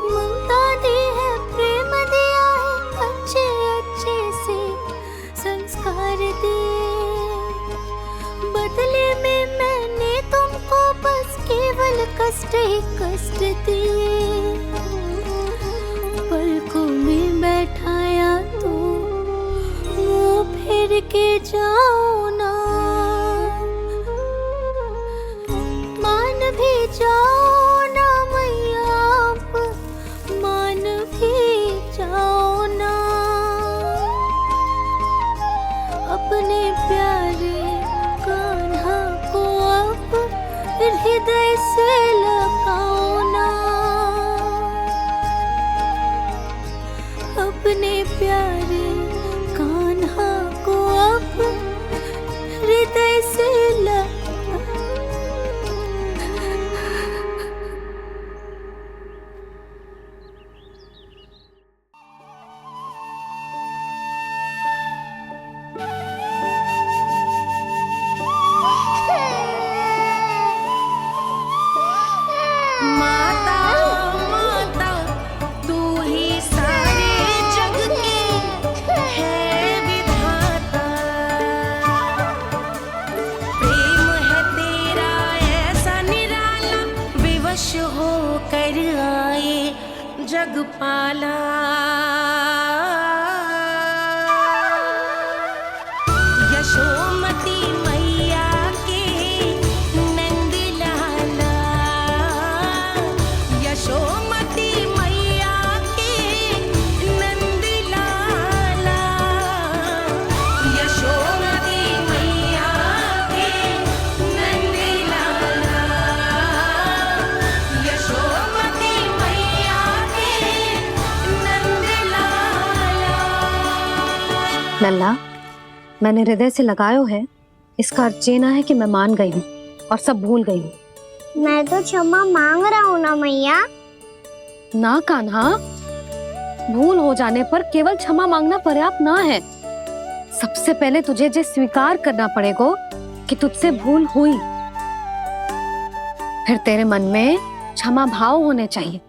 ममता दी है, प्रेम दिया है, अच्छे अच्छे से संस्कार दिए। बदले में मैंने तुमको बस केवल कष्ट ही कष्ट दिए। पलकों में बैठाया तो मुंह फेर के जाओ ना, मान भी जाओ ना मैया, आप मान भी जाओ ना। अपने प्यारे कान्हा को अब हृदय से लगाओ ना। अपने प्यारे कान्हा को अब हृदय से माता माता तू ही सारे जग की है विधाता। प्रेम है तेरा ऐसा निराला, विवश हो कर आए जग पाला। यशोमती मैया के नंद लाला, यशोमती मैया के नंद लाला, यशोमती मैया के नंद लाला, यशोमती मैया के नंद लाला। लल्ला, मैंने हृदय से लगायो है, इसका अर्थ ये ना है कि मैं मान गई हूँ और सब भूल गई हूँ। मैं तो क्षमा मांग रहा हूँ ना मैया। ना कान्हा, भूल हो जाने पर केवल क्षमा मांगना पर्याप्त ना है। सबसे पहले तुझे ये स्वीकार करना पड़ेगा कि तुझसे भूल हुई। फिर तेरे मन में क्षमा भाव होने चाहिए।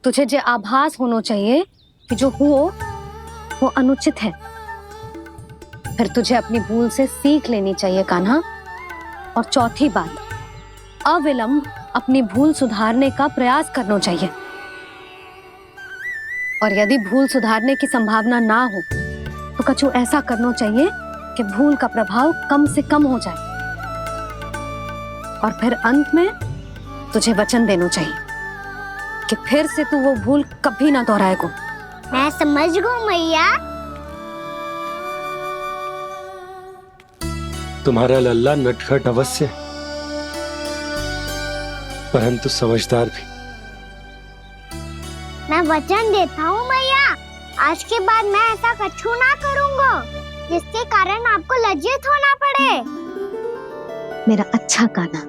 तुझे ये आभास होना चाहिए कि जो हुआ वो अनुचित है। फिर तुझे अपनी भूल से सीख लेनी चाहिए कान्हा। और चौथी बात, अविलंब अपनी भूल सुधारने का प्रयास करना चाहिए। और यदि भूल सुधारने की संभावना ना हो तो कछु ऐसा करना चाहिए कि भूल का प्रभाव कम से कम हो जाए। और फिर अंत में तुझे वचन देना चाहिए कि फिर से तू वो भूल कभी ना दोहराएगा। मैं समझ गई मैया। तुम्हारा लल्ला नटखट अवश्य, परंतु समझदार भी। मैं वचन देता हूँ मैया, आज के बाद मैं ऐसा कछु ना करूँगा जिसके कारण आपको लज्जित होना पड़े। मेरा अच्छा कान्हा,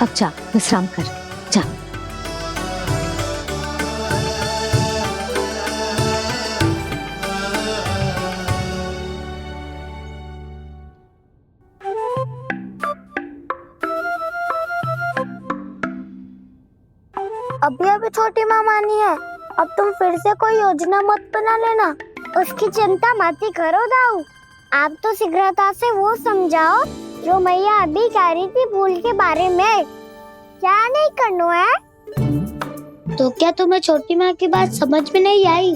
अब जा विश्राम कर, जा। अभी अभी छोटी माँ मानी है, अब तुम फिर से कोई योजना मत बना लेना। उसकी चिंता मत ही करो दाऊ। आप तो शीघ्रता से वो समझाओ जो मैया अभी कह रही थी भूल के बारे में। क्या नहीं करना है? तो क्या तुम्हें छोटी माँ की बात समझ में नहीं आई?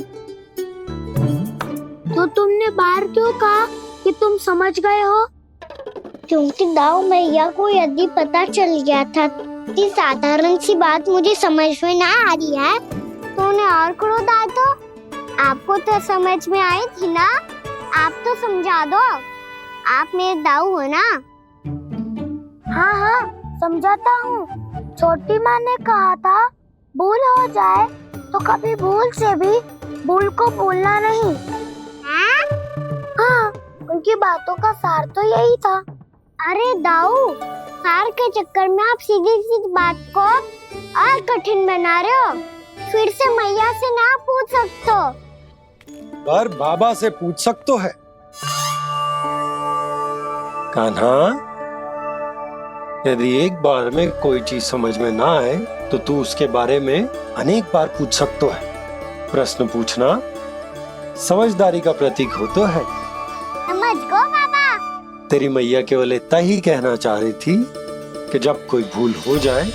तो तुमने बाहर क्यों कहा कि तुम समझ गए हो? क्योंकि दाऊ मैया को यदि पता चल गया था कि साधारण सी बात मुझे समझ में ना आ रही है तो उन्हें और क्रोध आया तो आपको तो समझ में आई थी ना, आप तो समझा दो, आप मेरे दाऊ हो ना। हाँ हाँ समझाता हूँ। छोटी माँ ने कहा था भूल हो जाए तो कभी भूल से भी भूल को भूलना नहीं। हाँ उनकी बातों का सार तो यही था। अरे दाऊ, सार के चक्कर में आप सीधी सीधी बात को और कठिन बना रहे हो। फिर से मैया से ना पूछ सकते हो, पर बाबा से पूछ सकते है। कान्हा, यदि एक बार में कोई चीज समझ में ना आए तो तू उसके बारे में अनेक बार पूछ सकते है। प्रश्न पूछना समझदारी का प्रतीक होता है। समझ गो बाबा। तेरी मैया केवल इतना ही कहना चाह रही थी कि जब कोई भूल हो जाए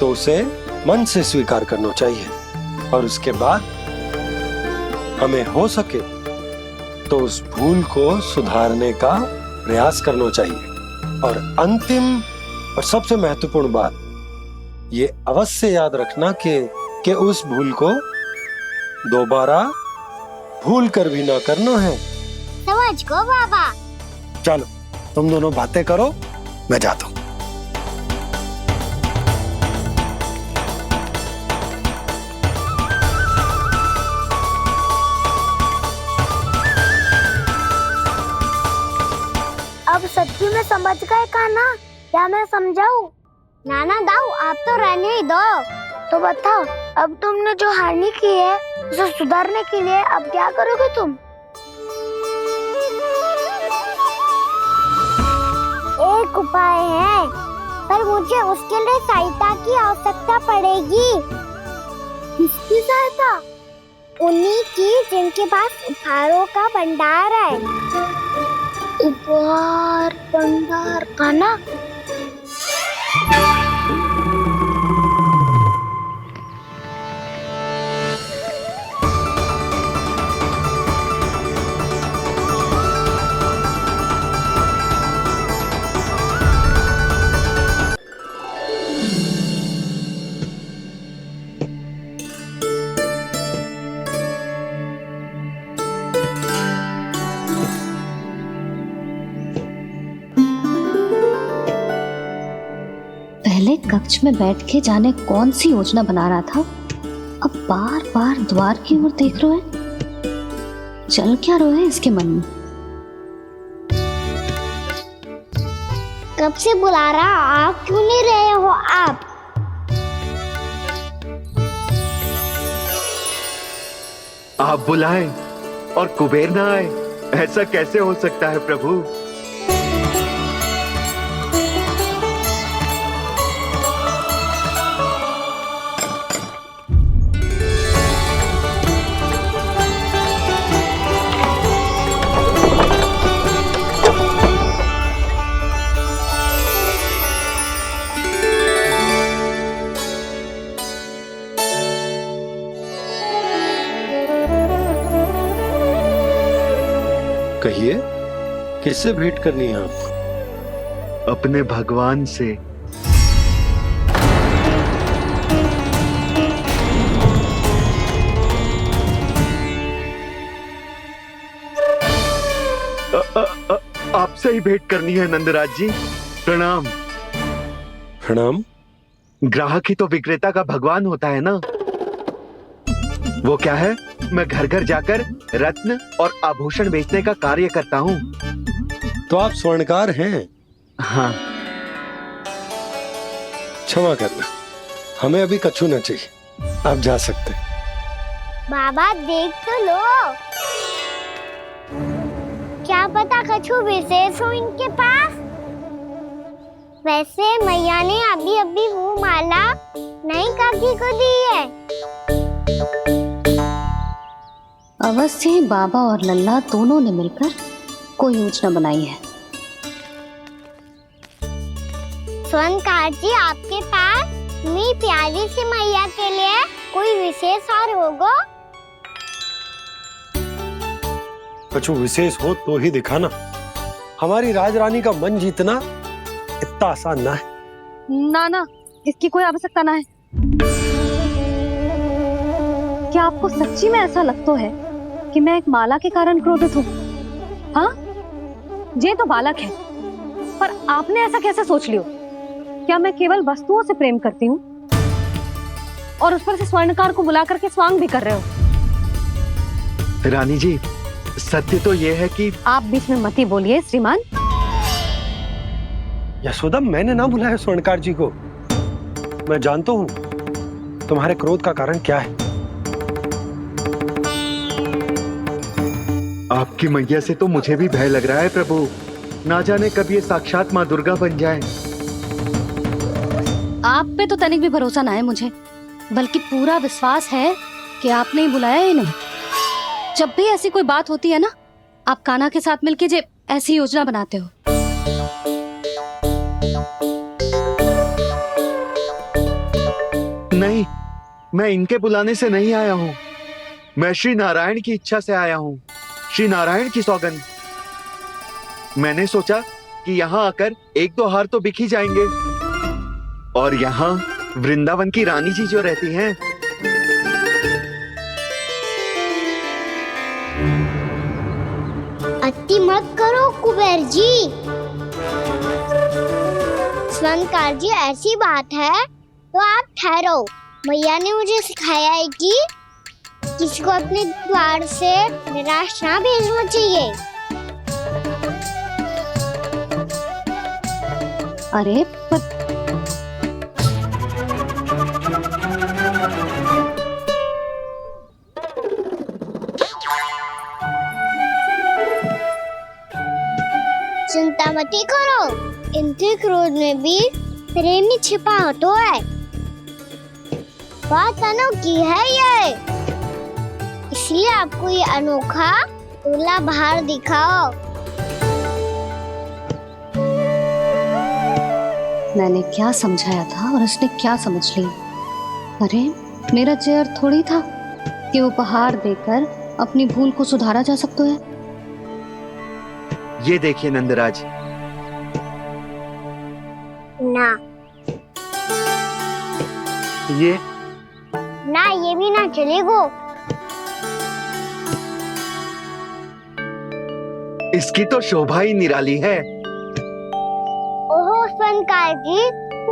तो उसे मन से स्वीकार करना चाहिए और उसके बाद हमें हो सके तो उस भूल को सुधारने का प्रयास करना चाहिए। और अंतिम और सबसे महत्वपूर्ण बात ये अवश्य याद रखना कि उस भूल को दोबारा भूल कर भी ना करना है। समझ गो बाबा। चलो तुम दोनों बातें करो, मैं जाता हूँ। अब सच्ची में समझ गए कान्हा, क्या मैं समझाऊं? नाना दाऊ आप तो रहने ही दो। तो बताओ, अब तुमने जो हानि की है उसे सुधारने के लिए अब क्या करोगे तुम? एक उपाय है, पर मुझे उसके लिए सहायता की आवश्यकता पड़ेगी। किसकी सहायता? उन्हीं की जिनके पास उपहारों का भंडार है। उपहार भंडार का ना? पहले कक्ष में बैठ के जाने कौन सी योजना बना रहा था, अब बार बार द्वार की ओर देख रहे हैं। चल क्या रहे हैं इसके मन में? कब से बुला रहा, आप क्यों नहीं रहे हो? आप बुलाएं और कुबेर ना आए, ऐसा कैसे हो सकता है प्रभु? कहिए, किससे भेंट करनी है आपको? अपने भगवान से। आपसे ही भेंट करनी है नंदराज जी। प्रणाम। प्रणाम। ग्राहक ही तो विक्रेता का भगवान होता है ना। वो क्या है, मैं घर घर जाकर रत्न और आभूषण बेचने का कार्य करता हूँ। तो आप स्वर्णकार हैं? हाँ। क्षमा करना, हमें अभी कछु न चाहिए, आप जा सकते हैं। बाबा देख तो लो, क्या पता कछु विशेष हो इनके पास। वैसे मैया ने अभी अभी वो माला नई काकी को दी है। अवश्य ही बाबा और लल्ला दोनों ने मिलकर कोई योजना बनाई है। स्वर्णकार जी, आपके पास मेरी प्यारी सी मैया के लिए कोई विशेष और होगा? कछु विशेष हो तो ही दिखाना, हमारी राजरानी का मन जीतना इतना आसान ना है। ना, इसकी कोई आवश्यकता ना है। क्या आपको सच्ची में ऐसा लगता है कि मैं एक माला के कारण क्रोधित हूँ? हाँ, ये तो बालक है, पर आपने ऐसा कैसे सोच लियो? क्या मैं केवल वस्तुओं से प्रेम करती हूँ और उस पर से स्वर्णकार को बुला करके स्वांग भी कर रहे हो? रानी जी, सत्य तो ये है कि आप बीच में मत ही बोलिए श्रीमान। यशोदा, मैंने ना बुलाया स्वर्णकार जी को। मैं जानता हूँ तुम्हारे क्रोध का कारण क्या है। आपकी मैया से तो मुझे भी भय लग रहा है प्रभु। ना जाने कब ये साक्षात माँ दुर्गा बन जाए। आप पे तो तनिक भी भरोसा ना है मुझे, बल्कि पूरा विश्वास है कि आपने ही बुलाया ही नहीं। जब भी ऐसी कोई बात होती है ना, आप कान्हा के साथ मिलके जे ऐसी योजना बनाते हो। नहीं, मैं इनके बुलाने से नहीं आया हूँ। मैं श्री नारायण की इच्छा से आया हूँ, श्री नारायण की सौगंध। मैंने सोचा कि यहाँ आकर एक दो हार तो बिक ही जाएंगे। और यहाँ वृंदावन की रानी जी जो रहती हैं, अति मत करो कुबेर जी। स्वर्णकार जी, ऐसी बात है तो आप ठहरो। मैया ने मुझे सिखाया है कि किसी को अपने द्वार से निराश ना भेजना चाहिए। अरे पर चिंता मत करो, इनके क्रोध में भी प्रेम ही छिपा होता है। बात अनोखी है ये, इसलिए आपको ये अनोखा दूल्हा बाहर दिखाओ। मैंने क्या समझाया था और उसने क्या समझ लिया? अरे मेरा चेयर थोड़ी था कि उपहार देकर अपनी भूल को सुधारा जा सकता है। ये देखिए नंदराज। ना ये ये भी ना चलेगो। इसकी तो शोभा ही निराली है। ओहो स्वर्णकार जी,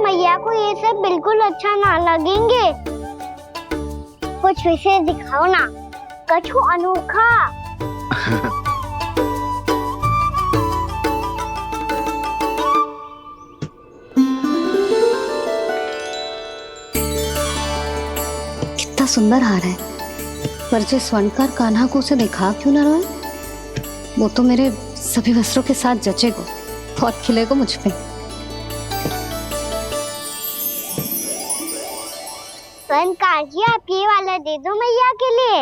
मैया को ये सब बिल्कुल अच्छा ना लगेंगे। कुछ विशेष दिखाओ ना, कछु अनोखा। कितना सुंदर हार है, पर जो स्वर्णकार कान्हा को उसे दिखा क्यों ना रोए? वो तो मेरे सभी वस्त्रों के साथ जचेगा, बहुत खिलेगा मुझ पे। स्वर्णकार जी, आप ये वाला दे दो मैया के लिए।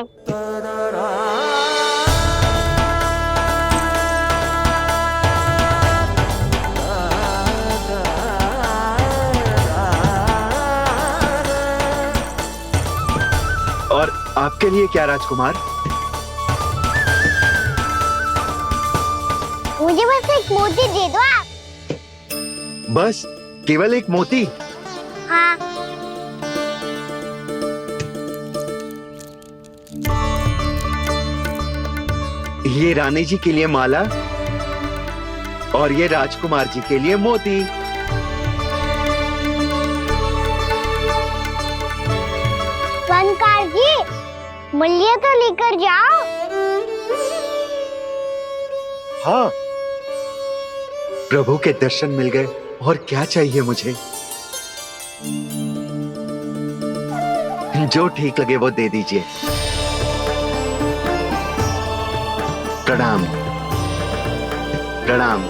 और आपके लिए क्या राजकुमार? मुझे बस एक मोती दे दो आप। बस केवल एक मोती? हाँ। ये रानी जी के लिए माला और ये राजकुमार जी के लिए मोती। स्वर्णकार जी, मूल्य तो लेकर जाओ। हाँ, प्रभु के दर्शन मिल गए, और क्या चाहिए मुझे? जो ठीक लगे वो दे दीजिए। प्रणाम प्रणाम।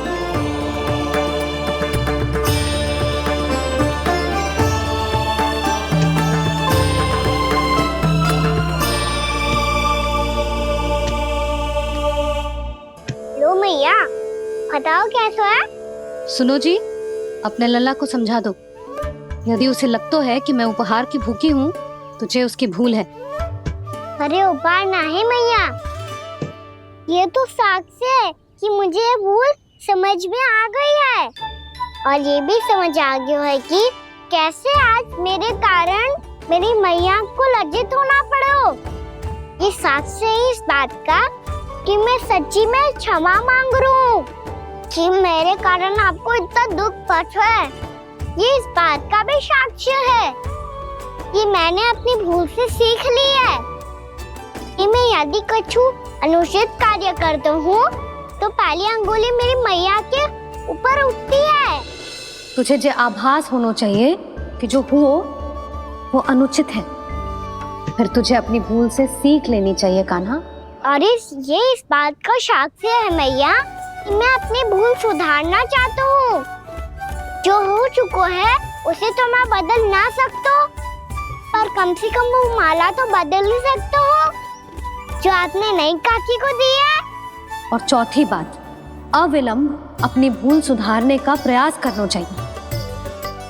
लो मैया, बताओ कैसा है? सुनो जी, अपने लल्ला को समझा दो। यदि उसे लगता है कि मैं उपहार की भूखी हूँ, तो ये उसकी भूल है। अरे उपहार ना है मैया, ये तो साक्ष्य है कि मुझे ये भूल समझ में आ गई है और ये भी समझ आ गया है कि कैसे आज मेरे कारण मेरी मैया को लज्जित होना पड़ो। ये साक्ष्य से इस बात का कि मैं सच्ची में क्षमा मांग रहा हूँ कि मेरे कारण आपको इतना दुख पहुंचा है। ये इस बात का भी साक्ष्य है कि मैंने अपनी भूल से सीख ली है कि मैं यदि कुछ अनुचित कार्य करता हूँ तो पहली अंगुली मेरी मैया के ऊपर उठती है। तुझे जो आभास होना चाहिए कि जो हुआ वो अनुचित है, फिर तुझे अपनी भूल से सीख लेनी चाहिए कान्हा। और इस बात का साक्ष्य है मैया कि मैं अपनी भूल सुधारना चाहता हूँ। जो हो चुका है उसे तो मैं बदल ना सकता, पर कम से कम वो माला तो बदल ही सकता हूँ जो आपने नई काकी को दी है। और चौथी बात, अविलंब अपनी भूल सुधारने का प्रयास करना चाहिए।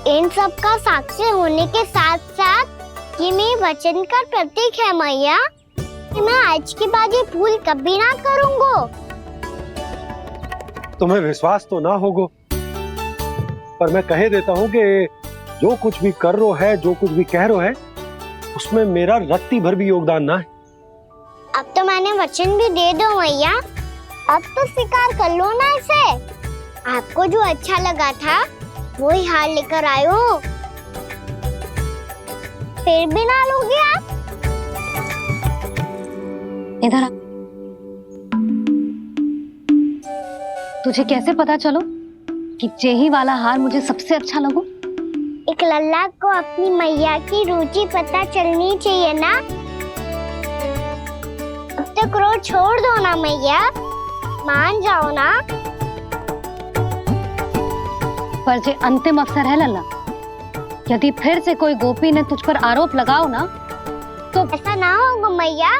इन सब का साक्षी होने के साथ साथ ये मेरे वचन का प्रतीक है मैया कि मैं आज के बाद ये भूल कभी ना करूँगा। तुम्हें विश्वास तो ना होगा, पर मैं कह देता हूँ कि जो कुछ भी कर रो है, जो कुछ भी कह रो है, उसमें मेरा रत्ती भर भी योगदान ना है। अब तो मैंने वचन भी दे दो मैया, अब तो स्वीकार कर लो ना इसे। आपको जो अच्छा लगा था वो ही हार लेकर आयो, फिर भी ना लोगे आप। इधर आ। तुझे कैसे पता चलो कि जेही वाला हार मुझे सबसे अच्छा लगो? एक लल्ला को अपनी मैया की रुचि पता चलनी चाहिए ना। अब तक क्रोध छोड़ दो ना मैया, मान जाओ ना। पर जे अंतिम अवसर है लल्ला, यदि फिर से कोई गोपी ने तुझ पर आरोप लगाओ ना तो ऐसा ना होगा मैया,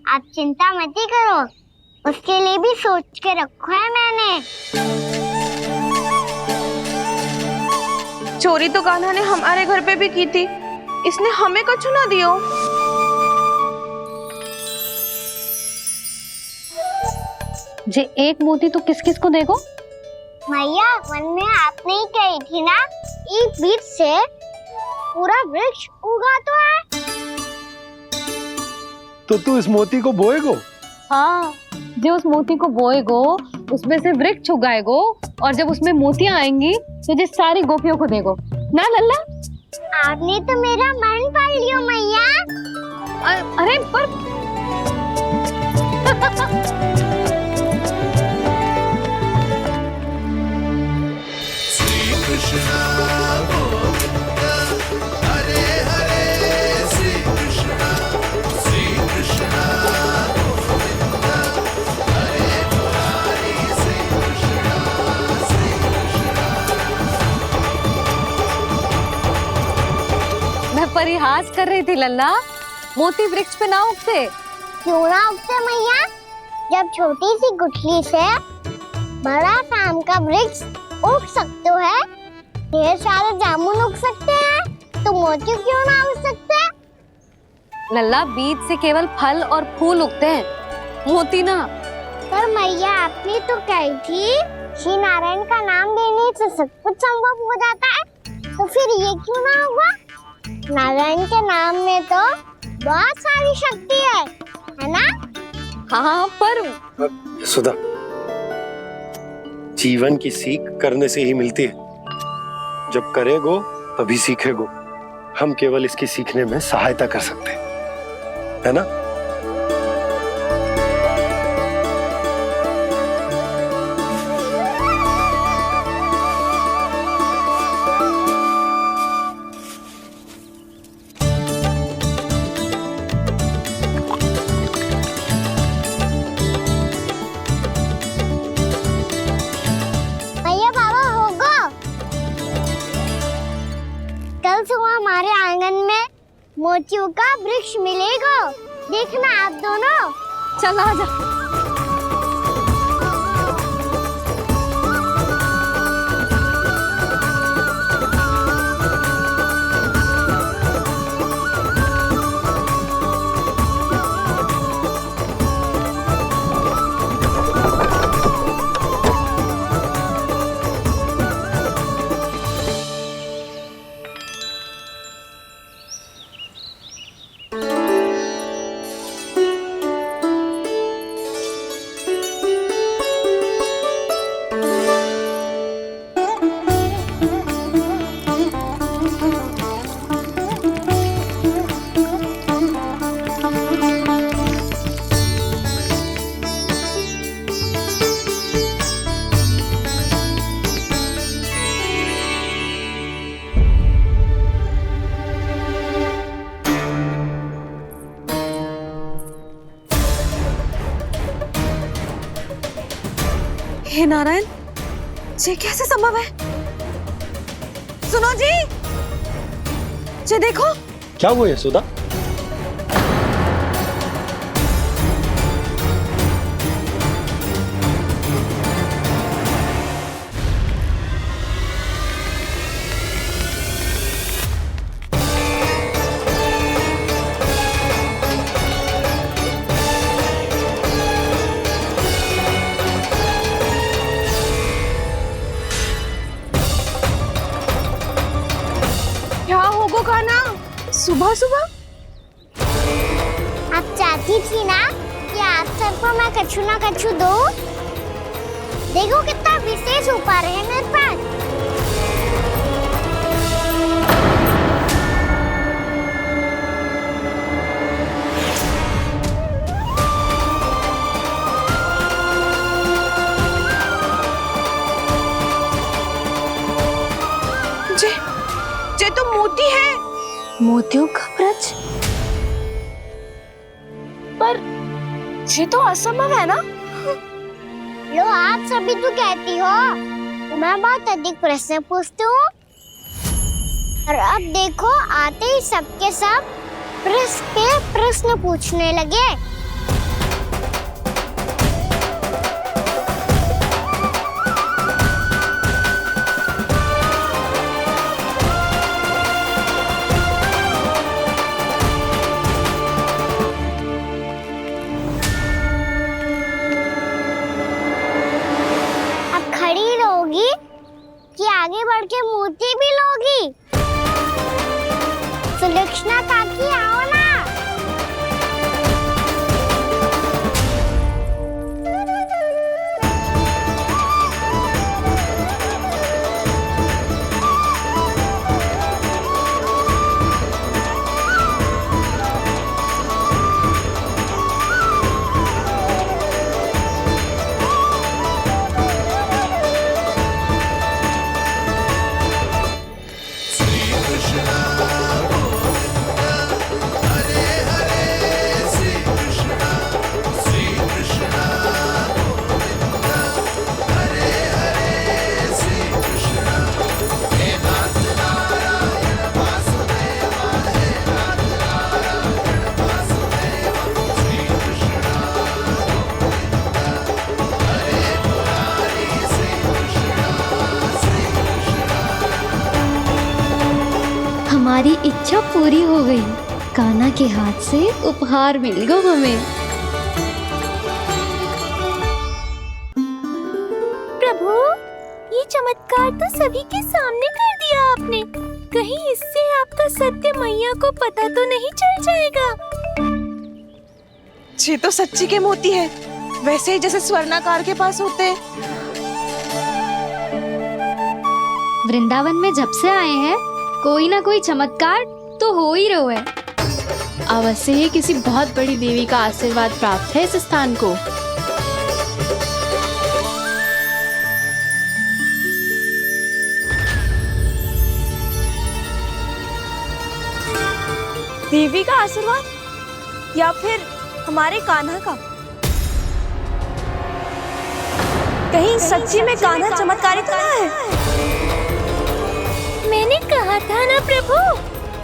आप चिंता मत ही करो, उसके लिए भी सोच के रखा है मैंने। चोरी तो कान्हा ने हमारे घर पे भी की थी, इसने हमें कुछ ना दियो। जे एक मोती तो किस किस को देगो? मैया मन में आपने ही कही थी ना, एक बीज से पूरा वृक्ष उगा तो है। तो तू इस मोती को बोएगो? हाँ, जो उस मोती को बोएगो उसमें से वृक्ष उगाएगो, और जब उसमें मोतियां आएंगी तो जिस सारी गोपियों को देगो ना लल्ला। आपने तो मेरा मन पढ़ लियो मैया। अरे पर परिहास कर रही थी लल्ला, मोती वृक्ष पे ना उगते। क्यों ना उगते मैया? जब छोटी सी गुठली से बड़ा आम का वृक्ष उग सकते है, ढेर सारे जामुन उग सकते हैं, तो मोती क्यों ना उग सकते? लल्ला, बीज से केवल फल और फूल उगते हैं, मोती ना। पर मैया आपने तो कही थी श्री नारायण का नाम लेने से सब कुछ संभव हो जाता है, तो फिर ये क्यों ना होगा? नारायण के नाम में तो बहुत सारी शक्ति है ना? हाँ, पर सुधा, जीवन की सीख करने से ही मिलती है। जब करेगो तभी सीखेगो। हम केवल इसकी सीखने में सहायता कर सकते हैं, है ना? हमारे आंगन में मोतियों का वृक्ष मिलेगा, देखना आप दोनों। चल आजा। हे नारायण, ये कैसे संभव है? सुनो जी, ये देखो। क्या हुआ यशोदा? क्या होगो कान्हा सुबह सुबह? आप चाहती थी ना कि आज सबको मैं कछु ना कछु दूं? देखो कितना विशेष उपहार है मेरे पास। ये तो मोती है। मोतियों का ब्रज? पर ये तो असंभव है ना? लो, आप सभी तो कहती हो मैं बहुत अधिक प्रश्न पूछती हूँ, और अब देखो आते ही सबके सब प्रश्न पे प्रश्न पूछने लगे। कि आगे बढ़ के मोती भी लोगी? सुलक्षणा काकी आओ ना। हमारी इच्छा पूरी हो गई। कान्हा के हाथ से उपहार मिल गया हमें। प्रभु, ये चमत्कार तो सभी के सामने कर दिया आपने। कहीं इससे आपका सत्य मैया को पता तो नहीं चल जाएगा? ये तो सच्ची के मोती है, वैसे ही जैसे स्वर्णाकार के पास होते हैं। वृंदावन में जब से आए हैं कोई ना कोई चमत्कार तो हो ही रहा है। अवश्य ही किसी बहुत बड़ी देवी का आशीर्वाद प्राप्त है इस स्थान को। देवी का आशीर्वाद या फिर हमारे कान्हा का? कहीं सच्ची में कान्हा चमत्कारी तो ना है? मैंने कहा था ना प्रभु,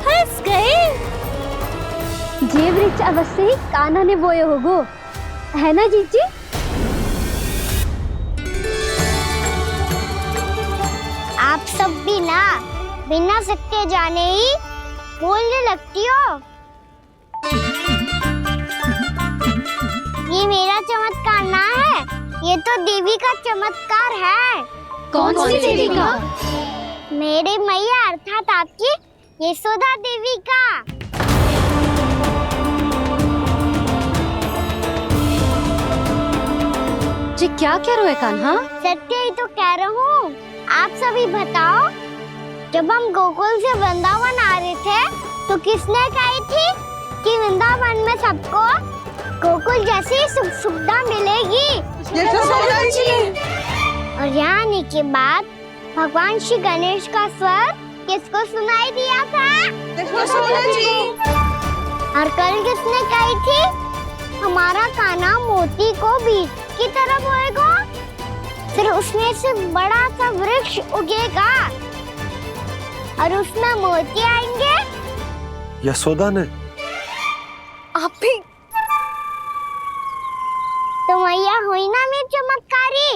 फंस गए। ये वृक्ष अवश्य ही कान्हा ने बोए होगो, है ना जीजी? आप सब भी ना बिना सत्य जाने ही बोलने लगती हो। ये मेरा चमत्कार ना है, ये तो देवी का चमत्कार है। कौन सी देवी का? मेरे मैया अर्थात आपकी यशोदा देवी का। जी क्या कह रहे हो कान्हा? सत्य ही तो कह रहा हूँ। आप सभी बताओ, जब हम गोकुल से वृंदावन आ रहे थे तो किसने कही थी कि वृंदावन में सबको गोकुल जैसी सुख सुविधा मिलेगी? और यहाँ आने के बाद भगवान श्री गणेश का स्वर किसको सुनाई दिया था? और कल किसने कही थी हमारा कान्हा मोती को बीज की तरफ होएगा? फिर उसमें से बड़ा सा वृक्ष उगेगा और उसमें मोती आएंगे। यशोदा ने? आप भी? तो मैया हुई ना मेरी चमत्कारी।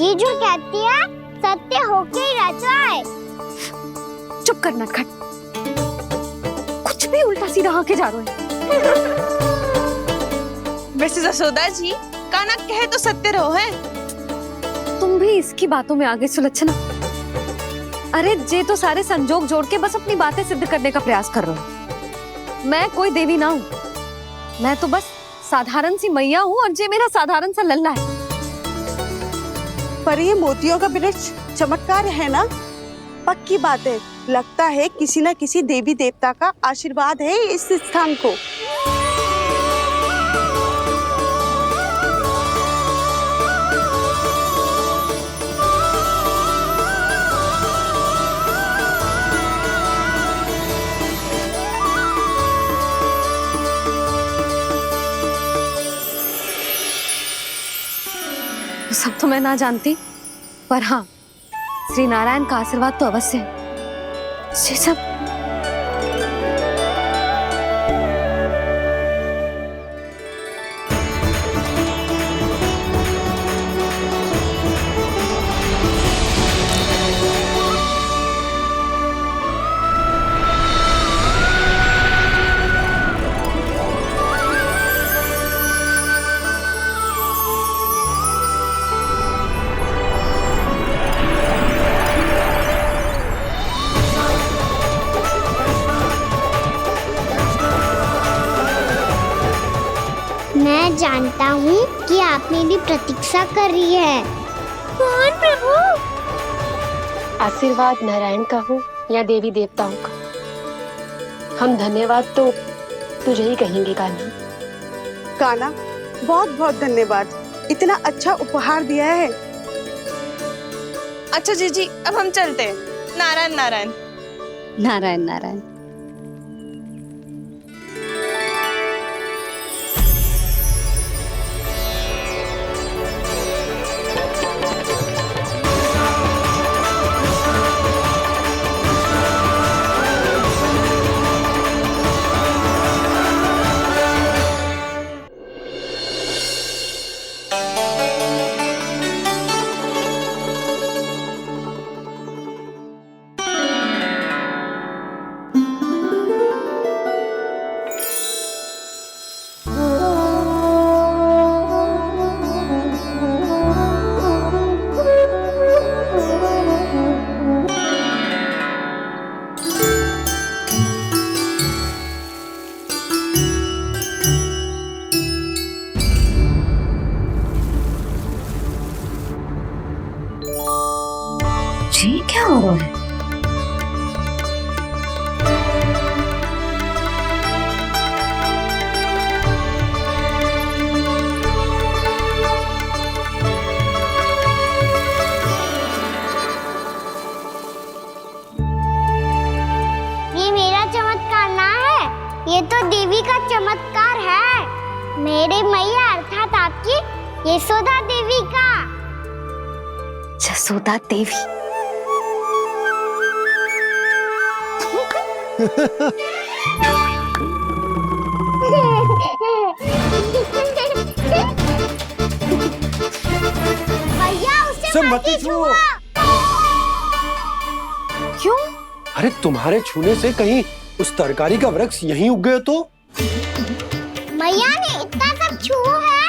ये जो कहती है सत्य होके ही रहता है। चुप कर नटखट, कुछ भी उल्टा सीधा आके जा रहे हैं। वैसे यशोदा जी, कान्हा कहे तो सत्य रहो है। तुम भी इसकी बातों में आगे सुलझना। अरे जे तो सारे संजोग जोड़ के बस अपनी बातें सिद्ध करने का प्रयास कर रहे हो। मैं कोई देवी ना हूँ, मैं तो बस साधारण सी मैया हूँ और जे मेरा साधारण सा लल्ला है। पर ये मोतियों का वृक्ष चमत्कार है ना? पक्की बात है, लगता है किसी न किसी देवी देवता का आशीर्वाद है इस स्थान को। सब तो मैं ना जानती, पर हाँ, श्री नारायण का आशीर्वाद तो अवश्य है। ये सब मैं जानता हूँ कि आप मेरी प्रतीक्षा कर रही है। कौन प्रभु? आशीर्वाद नारायण का हो या देवी देवताओं का, हम धन्यवाद तो तुझे ही कहेंगे कान्हा। कान्हा, बहुत बहुत धन्यवाद, इतना अच्छा उपहार दिया है। अच्छा जीजी, अब हम चलते हैं। नारायण नारायण। नारायण नारायण। जी क्या हो रहा है? ये मेरा चमत्कार ना है, ये तो देवी का चमत्कार है। मेरे मैया अर्थात आपकी यशोदा देवी का। यशोदा देवी? भैया उसे मत छुओ। क्यों? अरे तुम्हारे छूने से कहीं उस तरकारी का वृक्ष यहीं उग गए तो? मैया ने इतना सब छुआ है,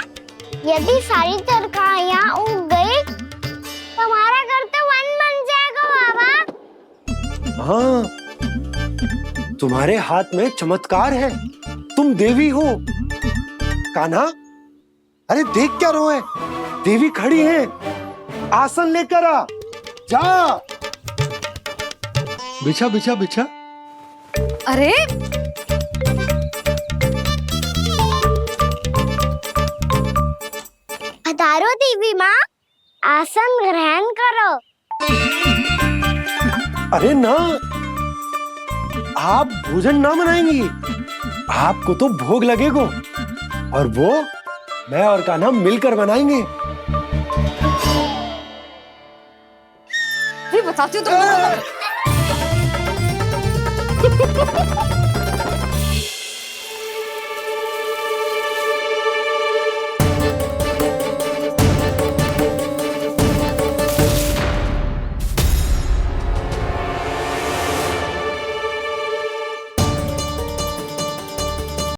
यदि सारी तरकारियां उग गई तो हमारा घर तो वन बन जाएगा बाबा। हाँ, तुम्हारे हाथ में चमत्कार है, तुम देवी हो। कान्हा, अरे देख क्या रो है, देवी खड़ी है, आसन लेकर आ, जा। बिछा बिछा बिछा। अरे पधारो देवी माँ, आसन ग्रहण करो। अरे ना, आप भोजन ना मनाएंगी, आपको तो भोग लगेगा और वो मैं और कान्हा मिलकर बनाएंगे। बताती हूँ तुम।